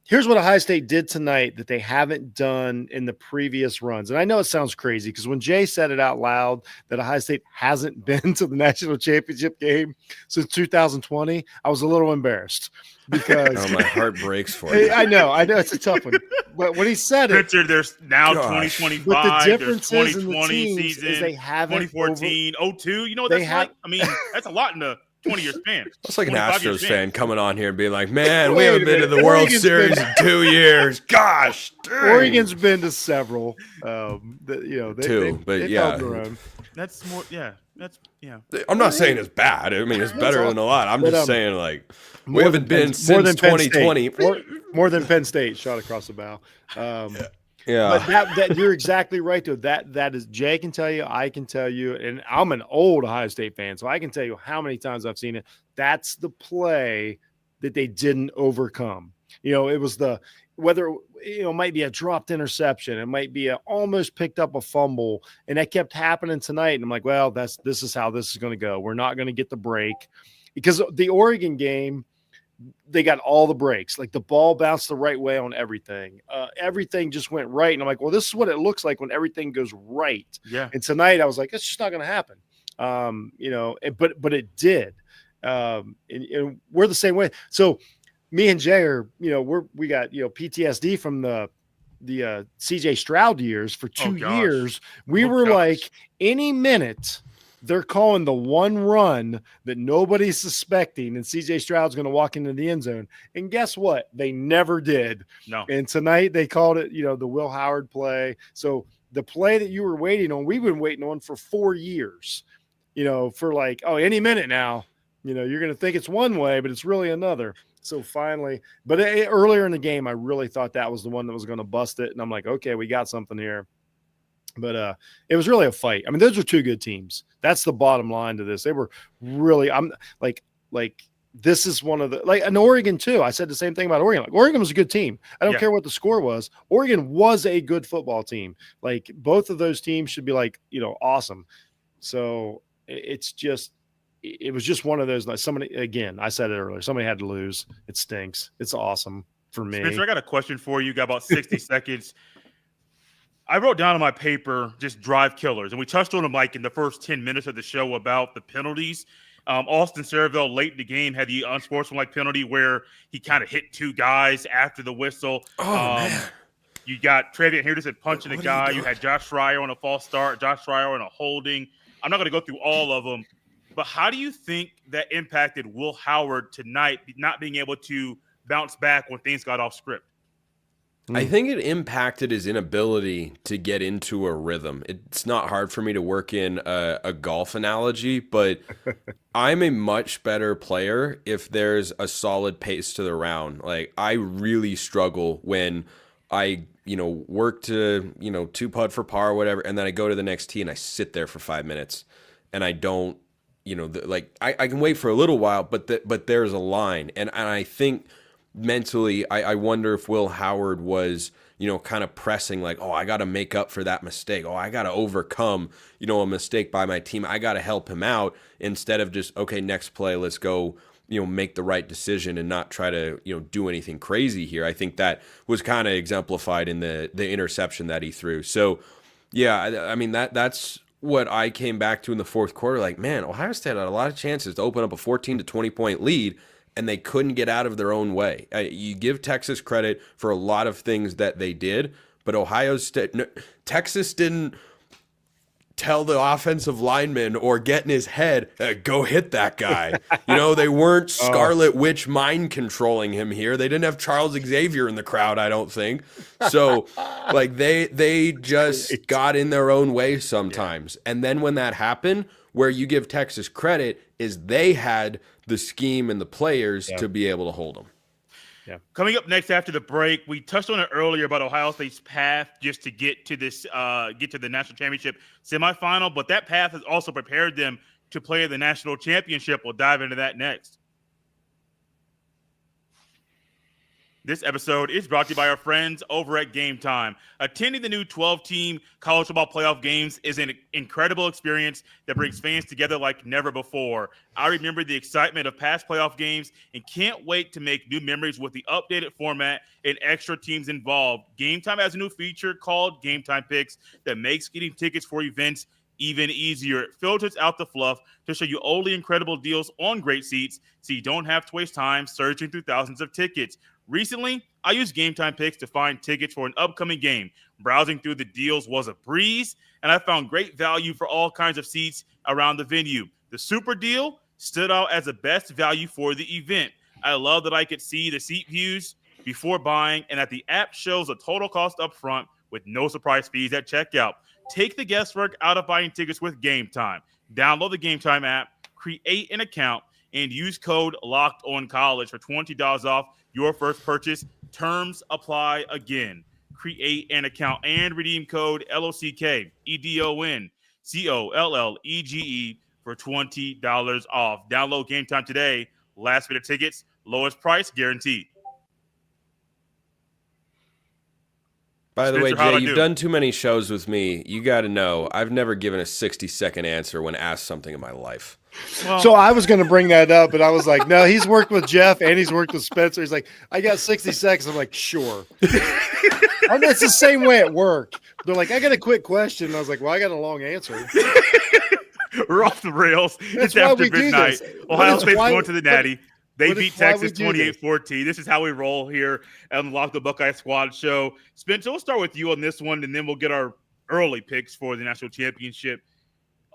Here's what Ohio State did tonight that they haven't done in the previous runs. And I know it sounds crazy because when Jay said it out loud that Ohio State hasn't been to the national championship game since 2020, I was a little embarrassed because my heart breaks for you. I know it's a tough one. But when he said it, Richard, there's now 2025, but the difference there's in the 2020 teams season, is they haven't 2014, 02. You know what that's like? I mean, that's a lot in the 20-year span. That's like an Astros fan coming on here and being like, man, we haven't been to the World Series in 2 years. Gosh, dang. Oregon's been to several. Two, but yeah. That's more, yeah. That's, yeah. I'm not saying it's bad. I mean, it's better than a lot. I'm just saying, like, we haven't been since 2020. More than Penn State shot across the bow. Yeah. But that you're exactly right, though. That is, Jay can tell you, I can tell you, and I'm an old Ohio State fan, so I can tell you how many times I've seen it. That's the play that they didn't overcome. It was whether it might be a dropped interception, it might be almost picked up a fumble, and that kept happening tonight. And I'm like, well, this is how this is going to go. We're not going to get the break, because the Oregon game, they got all the breaks. Like the ball bounced the right way on everything. Everything just went right. And I'm like, well, this is what it looks like when everything goes right. Yeah. And tonight I was like, it's just not going to happen. But it did. And we're the same way. So me and Jay are, we got, PTSD from the CJ Stroud years for 2 years. We were like, any minute they're calling the one run that nobody's suspecting, and CJ Stroud's going to walk into the end zone. And guess what? They never did. No. And tonight they called it, the Will Howard play. So the play that you were waiting on, we've been waiting on for 4 years, for like, any minute now, you're going to think it's one way, but it's really another. So finally, but earlier in the game, I really thought that was the one that was going to bust it. And I'm like, okay, we got something here. But it was really a fight. I mean, those are 2 good teams. That's the bottom line to this. They were really, I'm like this is one of the, like, and Oregon too. I said the same thing about Oregon. Like, Oregon was a good team. I don't care what the score was. Oregon was a good football team. Like, both of those teams should be like, awesome. So it's just, it was just one of those, like, somebody, again, I said it earlier, somebody had to lose. It stinks. It's awesome for me. Spencer, I got a question for you. Got about 60 seconds. I wrote down on my paper just drive killers, and we touched on them like in the first 10 minutes of the show about the penalties. Austin Saraville late in the game had the unsportsmanlike penalty where he kind of hit 2 guys after the whistle. Man. You got Travion Henderson punching a guy. You had Josh Schreier on a false start, Josh Schreier on a holding. I'm not going to go through all of them, But how do you think that impacted Will Howard tonight, not being able to bounce back when things got off script? I think it impacted his inability to get into a rhythm. It's not hard for me to work in a golf analogy, but I'm a much better player if there's a solid pace to the round. Like, I really struggle when I, work to, 2-putt for par or whatever, and then I go to the next tee and I sit there for 5 minutes and I don't, I can wait for a little while, but there's a line. And I think mentally, I wonder if Will Howard was, kind of pressing like, oh, I got to make up for that mistake. Oh, I got to overcome, a mistake by my team. I got to help him out instead of just, okay, next play, let's go, make the right decision and not try to, do anything crazy here. I think that was kind of exemplified in the interception that he threw. So, yeah, I mean, that's what I came back to in the fourth quarter. Like, man, Ohio State had a lot of chances to open up a 14 to 20 point lead, and they couldn't get out of their own way. You give Texas credit for a lot of things that they did, but Texas didn't tell the offensive lineman or get in his head, go hit that guy. They weren't Scarlet Witch mind controlling him here. They didn't have Charles Xavier in the crowd, I don't think. So, they just got in their own way sometimes. Yeah. And then when that happened, where you give Texas credit is they had the scheme and the players to be able to hold them. Yeah. Coming up next after the break, we touched on it earlier about Ohio State's path just to get to this, get to the national championship semifinal, but that path has also prepared them to play the national championship. We'll dive into that next. This episode is brought to you by our friends over at Game Time. Attending the new 12-team college football playoff games is an incredible experience that brings fans together like never before. I remember the excitement of past playoff games and can't wait to make new memories with the updated format and extra teams involved. Game Time has a new feature called Game Time Picks that makes getting tickets for events even easier. It filters out the fluff to show you only incredible deals on great seats so you don't have to waste time searching through thousands of tickets. Recently, I used Game Time Picks to find tickets for an upcoming game. Browsing through the deals was a breeze, and I found great value for all kinds of seats around the venue. The Super Deal stood out as the best value for the event. I love that I could see the seat views before buying, and that the app shows a total cost up front with no surprise fees at checkout. Take the guesswork out of buying tickets with Game Time. Download the Game Time app, create an account, and use code LOCKEDONCollege for $20 off your first purchase. Terms apply again. Create an account and redeem code LOCKEDONCOLLEGE for $20 off. Download Game Time today. Last minute tickets, lowest price guaranteed. By the way, Jay, you've done too many shows with me. You got to know, I've never given a 60-second answer when asked something in my life. Well, so I was going to bring that up, but I was like, no, he's worked with Jeff and he's worked with Spencer. He's like, I got 60 seconds. I'm like, sure. And that's the same way at work. They're like, I got a quick question. And I was like, well, I got a long answer. We're off the rails. It's after midnight. Ohio State's going to the Natty. They beat Texas 28-14. This is how we roll here on the Locked On Buckeyes Squad show. Spencer, we'll start with you on this one, and then we'll get our early picks for the national championship.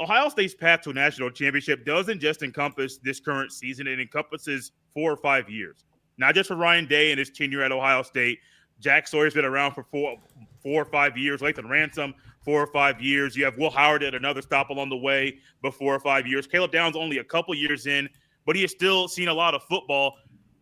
Ohio State's path to a national championship doesn't just encompass this current season. It encompasses 4 or 5 years. Not just for Ryan Day and his tenure at Ohio State. Jack Sawyer's been around for 4 or 5 years. Lathan Ransom, 4 or 5 years. You have Will Howard at another stop along the way, but 4 or 5 years. Caleb Downs only a couple years in, but he has still seen a lot of football.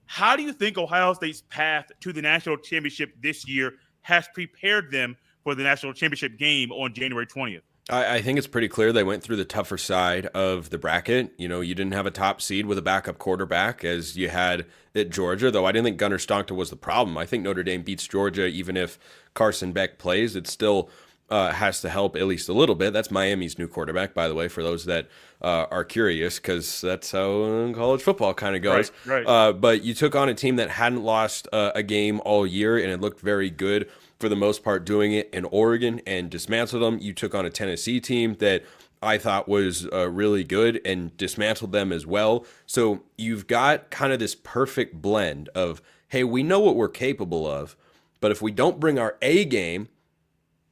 How do you think Ohio State's path to the national championship this year has prepared them for the national championship game on January 20th? I think it's pretty clear they went through the tougher side of the bracket. You didn't have a top seed with a backup quarterback as you had at Georgia, though I didn't think Gunnar Stockton was the problem. I think Notre Dame beats Georgia even if Carson Beck plays. It still has to help at least a little bit. That's Miami's new quarterback, by the way, for those that are curious, because that's how college football kind of goes. Right. But you took on a team that hadn't lost a game all year, and it looked very good for the most part doing it in Oregon and dismantled them. You took on a Tennessee team that I thought was really good and dismantled them as well. So you've got kind of this perfect blend of, hey, we know what we're capable of, but if we don't bring our A game,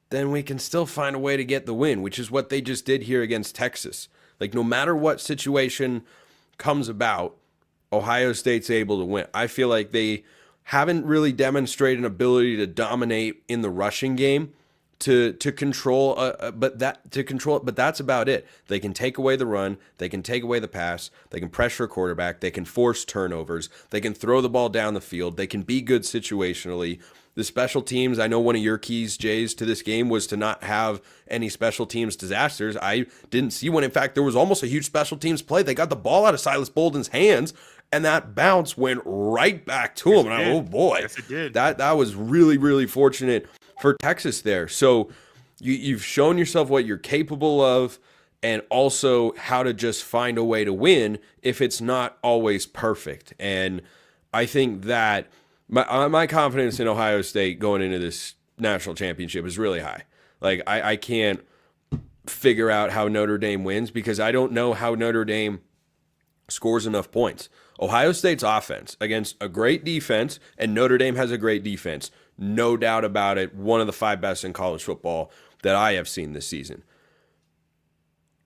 then we can still find a way to get the win, which is what they just did here against Texas. Like, no matter what situation comes about, Ohio State's able to win. I feel like they haven't really demonstrated an ability to dominate in the rushing game to control but that's about it. They can take away the run, they can take away the pass, they can pressure a quarterback, they can force turnovers, they can throw the ball down the field, they can be good situationally. The special teams, I know one of your keys, Jays, to this game was to not have any special teams disasters. I didn't see one. In fact, there was almost a huge special teams play. They got the ball out of Silas Bolden's hands, and that bounce went right back to him. And oh boy, yes, it did. That was really, really fortunate for Texas there. So you've shown yourself what you're capable of, and also how to just find a way to win if it's not always perfect. And I think that my confidence in Ohio State going into this national championship is really high. Like, I can't figure out how Notre Dame wins because I don't know how Notre Dame scores enough points. Ohio State's offense against a great defense, and Notre Dame has a great defense. No doubt about it. One of the 5 best in college football that I have seen this season.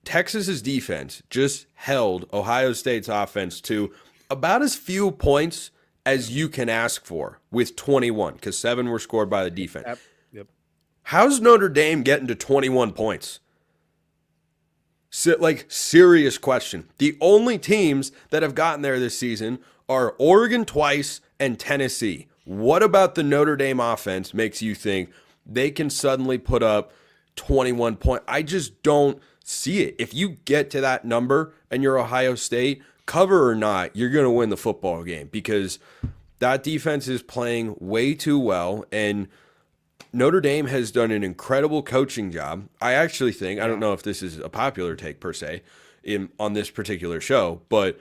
Texas's defense just held Ohio State's offense to about as few points as you can ask for with 21, because 7 were scored by the defense. Yep. How's Notre Dame getting to 21 points? Serious question. The only teams that have gotten there this season are Oregon twice and Tennessee. What about the Notre Dame offense makes you think they can suddenly put up 21 points? I just don't see it. If you get to that number and you're Ohio State, cover or not, you're going to win the football game because that defense is playing way too well, and Notre Dame has done an incredible coaching job. I actually think, I don't know if this is a popular take per se on this particular show, but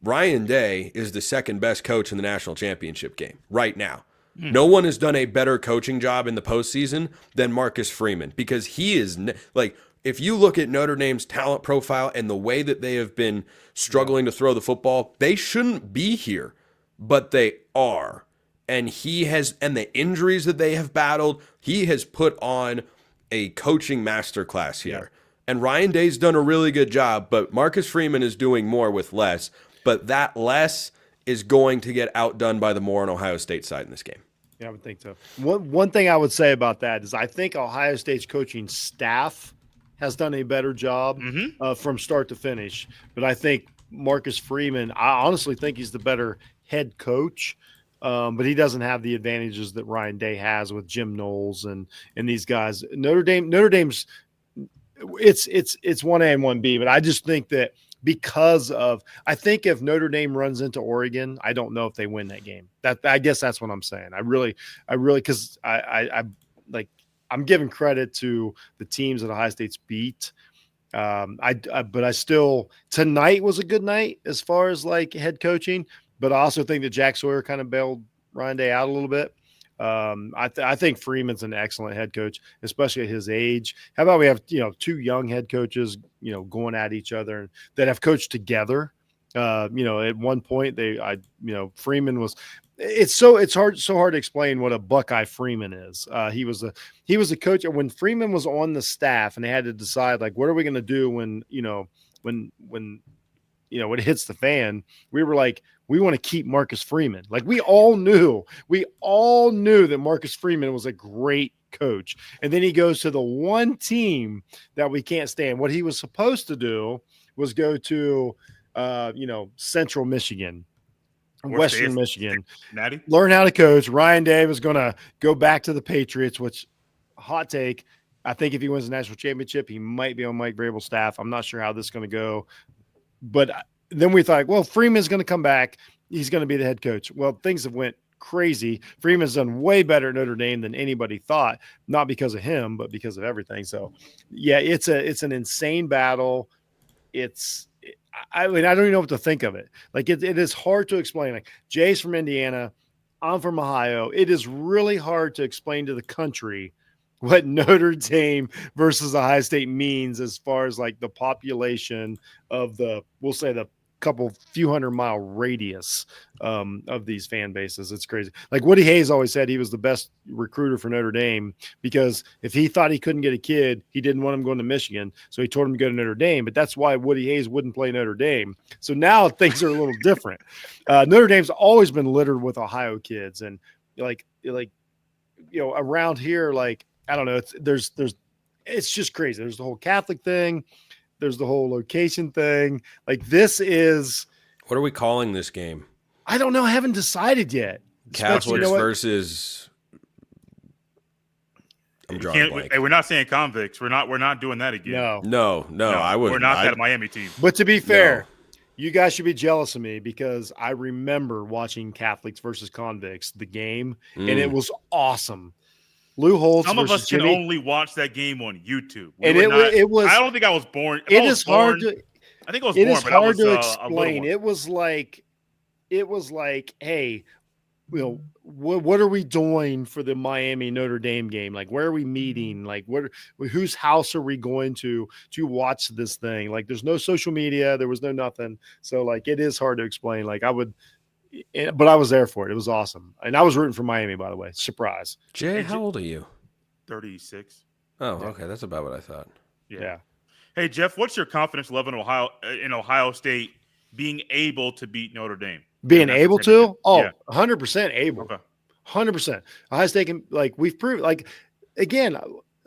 Ryan Day is the second best coach in the national championship game right now. No one has done a better coaching job in the postseason than Marcus Freeman, because he is if you look at Notre Dame's talent profile and the way that they have been struggling to throw the football, they shouldn't be here, but they are. And and the injuries that they have battled, he has put on a coaching masterclass here. Yeah. And Ryan Day's done a really good job, but Marcus Freeman is doing more with less. But that less is going to get outdone by the more on Ohio State side in this game. Yeah, I would think so. One thing I would say about that is I think Ohio State's coaching staff has done a better job from start to finish. But I think Marcus Freeman, I honestly think he's the better head coach. But he doesn't have the advantages that Ryan Day has with Jim Knowles and these guys. Notre Dame's it's 1A and 1B, but I just think that I think if Notre Dame runs into Oregon, I don't know if they win that game. I guess that's what I'm saying. I really, because I'm giving credit to the teams that Ohio State's beat. But I still, tonight was a good night as far as like head coaching. But I also think that Jack Sawyer kind of bailed Ryan Day out a little bit. I think Freeman's an excellent head coach, especially at his age. How about we have 2 young head coaches going at each other that have coached together. At one point Freeman was. It's so hard to explain what a Buckeye Freeman is. He was a coach, and when Freeman was on the staff, and they had to decide like what are we going to do when it hits the fan, we were like, we want to keep Marcus Freeman. Like we all knew that Marcus Freeman was a great coach. And then he goes to the one team that we can't stand. What he was supposed to do was go to, Central Michigan, Western Michigan, natty, learn how to coach. Ryan Day was going to go back to the Patriots, which hot take. I think if he wins the national championship, he might be on Mike Vrabel's staff. I'm not sure how this is going to go. But then we thought, well, Freeman's going to come back. He's going to be the head coach. Well, things have went crazy. Freeman's done way better at Notre Dame than anybody thought, not because of him, but because of everything. So, yeah, it's an insane battle. I don't even know what to think of it. Like it is hard to explain. Like Jay's from Indiana. I'm from Ohio. It is really hard to explain to the country what Notre Dame versus Ohio State means as far as like the population of we'll say the few 100-mile radius of these fan bases. It's crazy. Like Woody Hayes always said, he was the best recruiter for Notre Dame because if he thought he couldn't get a kid, he didn't want him going to Michigan, so he told him to go to Notre Dame. But that's why Woody Hayes wouldn't play Notre Dame. So now things are a little different. Notre Dame's always been littered with Ohio kids, and like around here, like I don't know, it's just crazy. There's the whole Catholic thing. There's the whole location thing. Like this is. What are we calling this game? I don't know. I haven't decided yet. Catholics versus. I'm drawing a blank. Hey, we're not saying convicts. We're not doing that again. No. I wouldn't. We're not that Miami team. But to be fair, you guys should be jealous of me because I remember watching Catholics versus convicts, the game, and it was awesome. Lou Holtz. Some of us can only watch that game on YouTube. It was. I don't think I was born. I think I was born. It is hard to explain. It was like, hey, what are we doing for the Miami Notre Dame game? Like, where are we meeting? Like, whose house are we going to watch this thing? Like, there's no social media. There was no nothing. So, like, it is hard to explain. Like, but I was there for it. It was awesome. And I was rooting for Miami, by the way. Surprise. Jay, how old are you? 36. Oh, okay. That's about what I thought. Yeah. Hey, Jeff, what's your confidence level in Ohio State being able to beat Notre Dame? Being able to? Oh, yeah. 100% able. Okay. 100%. Ohio State can, like, we've proved, like, again,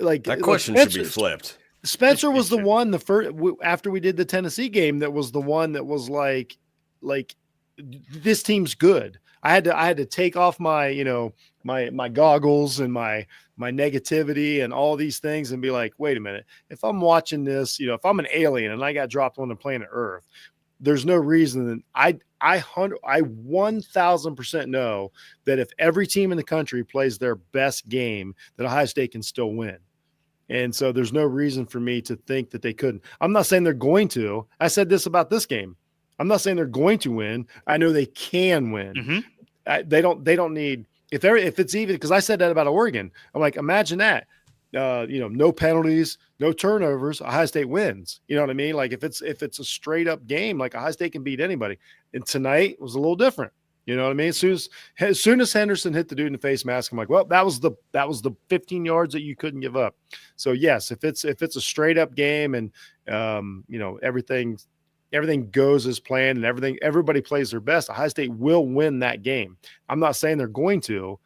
like. That question should be flipped. Spencer was the one, the first, after we did the Tennessee game, that was the one that was like, this team's good. I had to take off my, my goggles and my negativity and all these things and be like, wait a minute, if I'm watching this, if I'm an alien and I got dropped on the planet Earth, there's no reason that I 1000% know that if every team in the country plays their best game, that Ohio State can still win. And so there's no reason for me to think that they couldn't. I'm not saying they're going to. I said this about this game. I'm not saying they're going to win. I know they can win. Mm-hmm. They don't need if it's even, because I said that about Oregon. I'm like, imagine that. No penalties, no turnovers. Ohio State wins. You know what I mean? Like if it's a straight up game, like Ohio State can beat anybody. And tonight was a little different. You know what I mean? As soon as Henderson hit the dude in the face mask, I'm like, well, that was the 15 yards that you couldn't give up. So yes, if it's a straight up game and everything goes as planned and everybody plays their best, Ohio State will win that game. I'm not saying they're going to,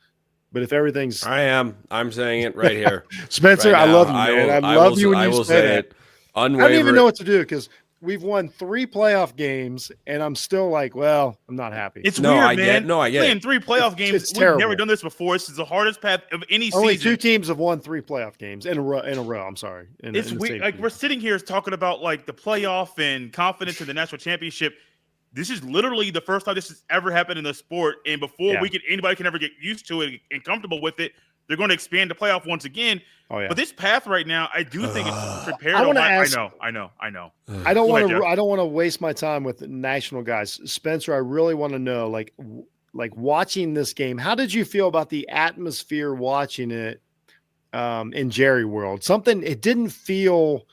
but if everything's, I'm saying it right here. Spencer, right I love you, man. I love you when you say it. I don't even know what to do because we've won 3 playoff games, and I'm still like, well, I'm not happy. It's weird, man. I get playing 3 playoff games. It's terrible. We've never done this before. This is the hardest path of any Only season. 2 teams have won 3 playoff games in a row. I'm sorry. It's weird. Like we're sitting here talking about like the playoff and confidence in the national championship. This is literally the first time this has ever happened in the sport. And before anybody can ever get used to it and comfortable with it, they're going to expand the playoff once again. Oh, yeah. But this path right now, I do think it's prepared. I know. I know. I don't want to waste my time with national guys. Spencer, I really want to know, like watching this game, how did you feel about the atmosphere watching it in Jerry World? It didn't feel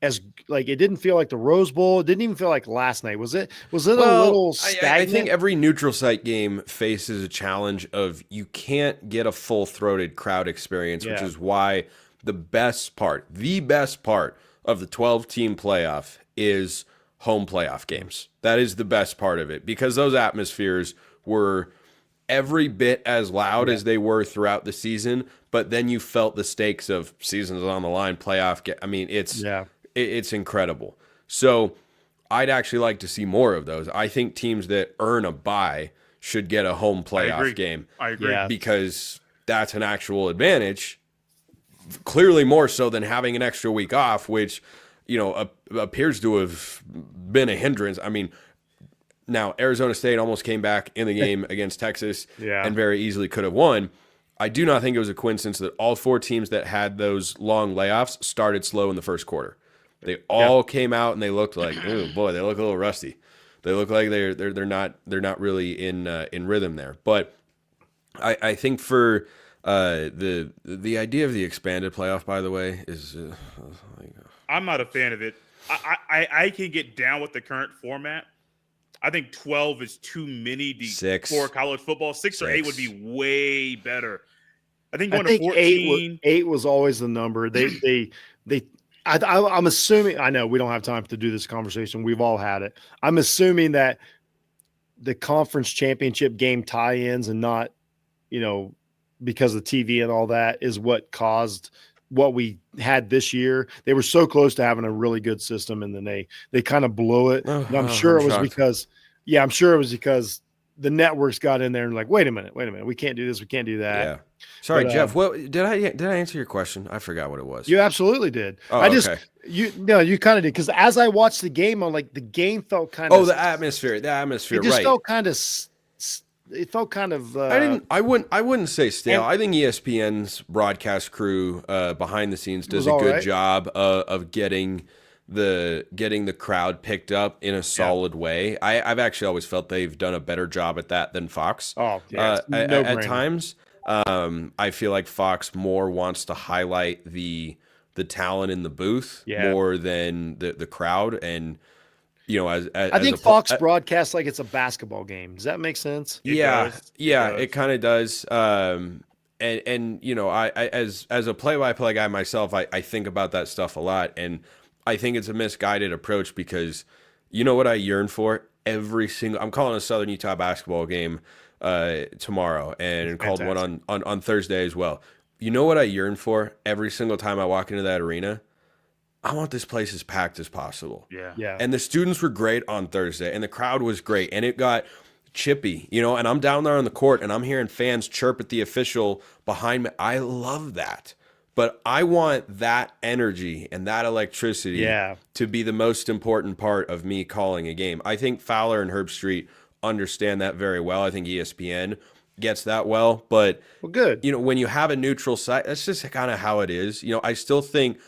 like the Rose Bowl. It didn't even feel like last night. Was it a little stagnant? I think every neutral site game faces a challenge of you can't get a full-throated crowd experience, which is why the best part of the 12-team playoff is home playoff games. That is the best part of it because those atmospheres were every bit as loud as they were throughout the season, but then you felt the stakes of seasons on the line, playoff. I mean, it's incredible. So I'd actually like to see more of those. I think teams that earn a bye should get a home playoff game. I agree. Because that's an actual advantage, clearly more so than having an extra week off, which, appears to have been a hindrance. I mean, now Arizona State almost came back in the game against Texas and very easily could have won. I do not think it was a coincidence that all 4 teams that had those long layoffs started slow in the first quarter. They all came out and they looked like, oh boy, they look a little rusty. They look like they're not really in rhythm there. But I think for the idea of the expanded playoff, by the way, is I'm not a fan of it. I can get down with the current format, I think 12 is too many for college football. 6 or 8 would be way better. I think going to to 14. Eight was always the number. I'm assuming. I know we don't have time to do this conversation. We've all had it. I'm assuming that the conference championship game tie-ins and not, because of TV and all that is what caused what we had this year. They were so close to having a really good system, and then they kind of blew it. And I'm sure it was because the networks got in there and like, wait a minute, we can't do this, we can't do that. Yeah. Sorry, but, Jeff. What did I answer your question? I forgot what it was. You absolutely did. Oh, you kind of did, because as I watched the game, I'm like, the game felt kind of. Oh, the atmosphere. It just felt kind of. It felt kind of. I wouldn't say stale. I think ESPN's broadcast crew behind the scenes does a good job of getting the crowd picked up in a solid way. I've actually always felt they've done a better job at that than Fox. Oh, yeah, at times. I feel like Fox more wants to highlight the talent in the booth more than the crowd. And, I think Fox broadcasts like it's a basketball game. Does that make sense? It kind of does. I as a play-by-play guy myself, I think about that stuff a lot. And I think it's a misguided approach because you know what I yearn for? I'm calling a Southern Utah basketball game tomorrow and called one on Thursday as well. You know what I yearn for every single time I walk into that arena? I want this place as packed as possible. Yeah. And the students were great on Thursday, and the crowd was great, and it got chippy, and I'm down there on the court, and I'm hearing fans chirp at the official behind me. I love that. But I want that energy and that electricity to be the most important part of me calling a game. I think Fowler and Herbstreit understand that very well. I think ESPN gets that well. But, good. When you have a neutral site, that's just kind of how it is. I still think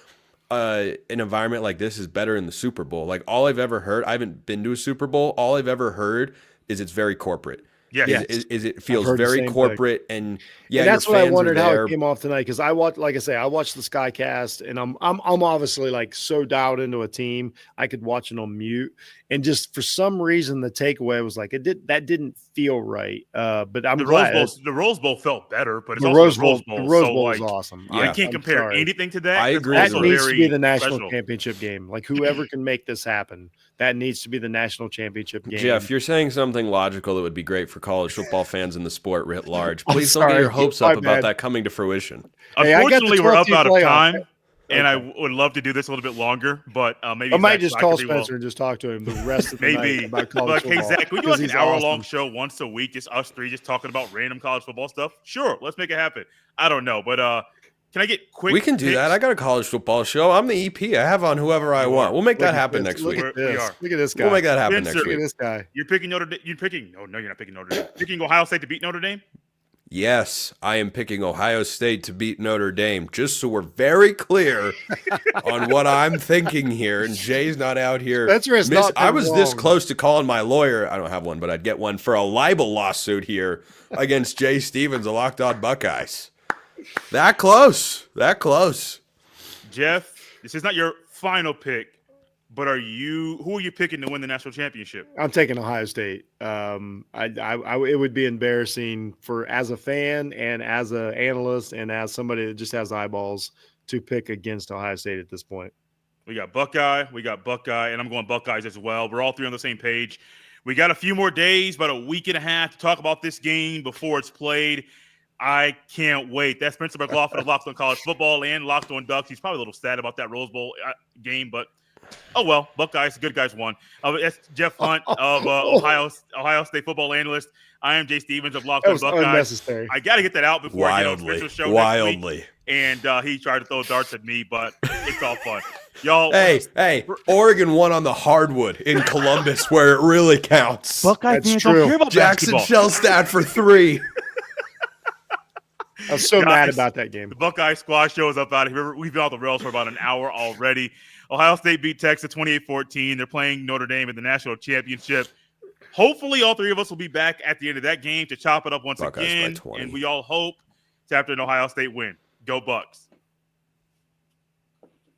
an environment like this is better in the Super Bowl. Like, all I've ever heard, I haven't been to a Super Bowl, all I've ever heard is it's very corporate. Yes. Is it feels very corporate thing. And that's what I wondered how it came off tonight, because I watched the Skycast, and I'm obviously like so dialed into a team I could watch it on mute, and just for some reason the takeaway was like that didn't feel right. But I'm glad the Rose Bowl felt better, but it's the also Rose Bowl. The Rose Bowl is awesome. I can't compare anything to that. I agree. That needs to be the national championship game. Like, whoever can make this happen, that needs to be the national championship game. Jeff, you're saying something logical that would be great for college football fans in the sport writ large. Please don't get your hopes up about that coming to fruition. Unfortunately, we're up out of time, and I would love to do this a little bit longer, but maybe I might just call Spencer and just talk to him the rest of the night about college football. Zach, we do like an hour-long show once a week, just us three, just talking about random college football stuff. Sure, let's make it happen. I don't know, but can I get quick? We can do that. I got a college football show. I'm the EP. I have on whoever I want. We'll make that happen next week. Look at this guy. We'll make that happen Spencer, next week. Look at this guy. You're picking Notre Dame. No, you're not picking Notre Dame. Picking Ohio State to beat Notre Dame? Yes, I am picking Ohio State to beat Notre Dame, just so we're very clear on what I'm thinking here. And Jay's not out here. I was this close to calling my lawyer. I don't have one, but I'd get one for a libel lawsuit here against Jay Stevens of Locked On Buckeyes. That close. Jeff, this is not your final pick, but who are you picking to win the national championship? I'm taking Ohio State. It would be embarrassing as a fan and as an analyst and as somebody that just has eyeballs to pick against Ohio State at this point. We got Buckeye, and I'm going Buckeyes as well. We're all three on the same page. We got a few more days, about a week and a half to talk about this game before it's played. I can't wait. That's Spencer McLaughlin of Locked On College Football and Locked On Ducks. He's probably a little sad about that Rose Bowl game, but oh well. Buckeyes, good guys won. That's Jeff Hunt of Ohio State football analyst. I am Jay Stevens of Locked On Buckeyes. Unnecessary. I got to get that out before I get on Spencer's show next week. And he tried to throw darts at me, but it's all fun. Y'all. Hey, Oregon won on the hardwood in Columbus, where it really counts. Buckeyes fans don't care about Jackson basketball. Shellstat for 3. I was so mad about that game. The Buckeye Squad show is up out of here. We've been on the rails for about an hour already. Ohio State beat Texas 28-14. They're playing Notre Dame in the national championship. Hopefully, all three of us will be back at the end of that game to chop it up once Buckeyes again. by 20. And we all hope to after an Ohio State win. Go Bucks.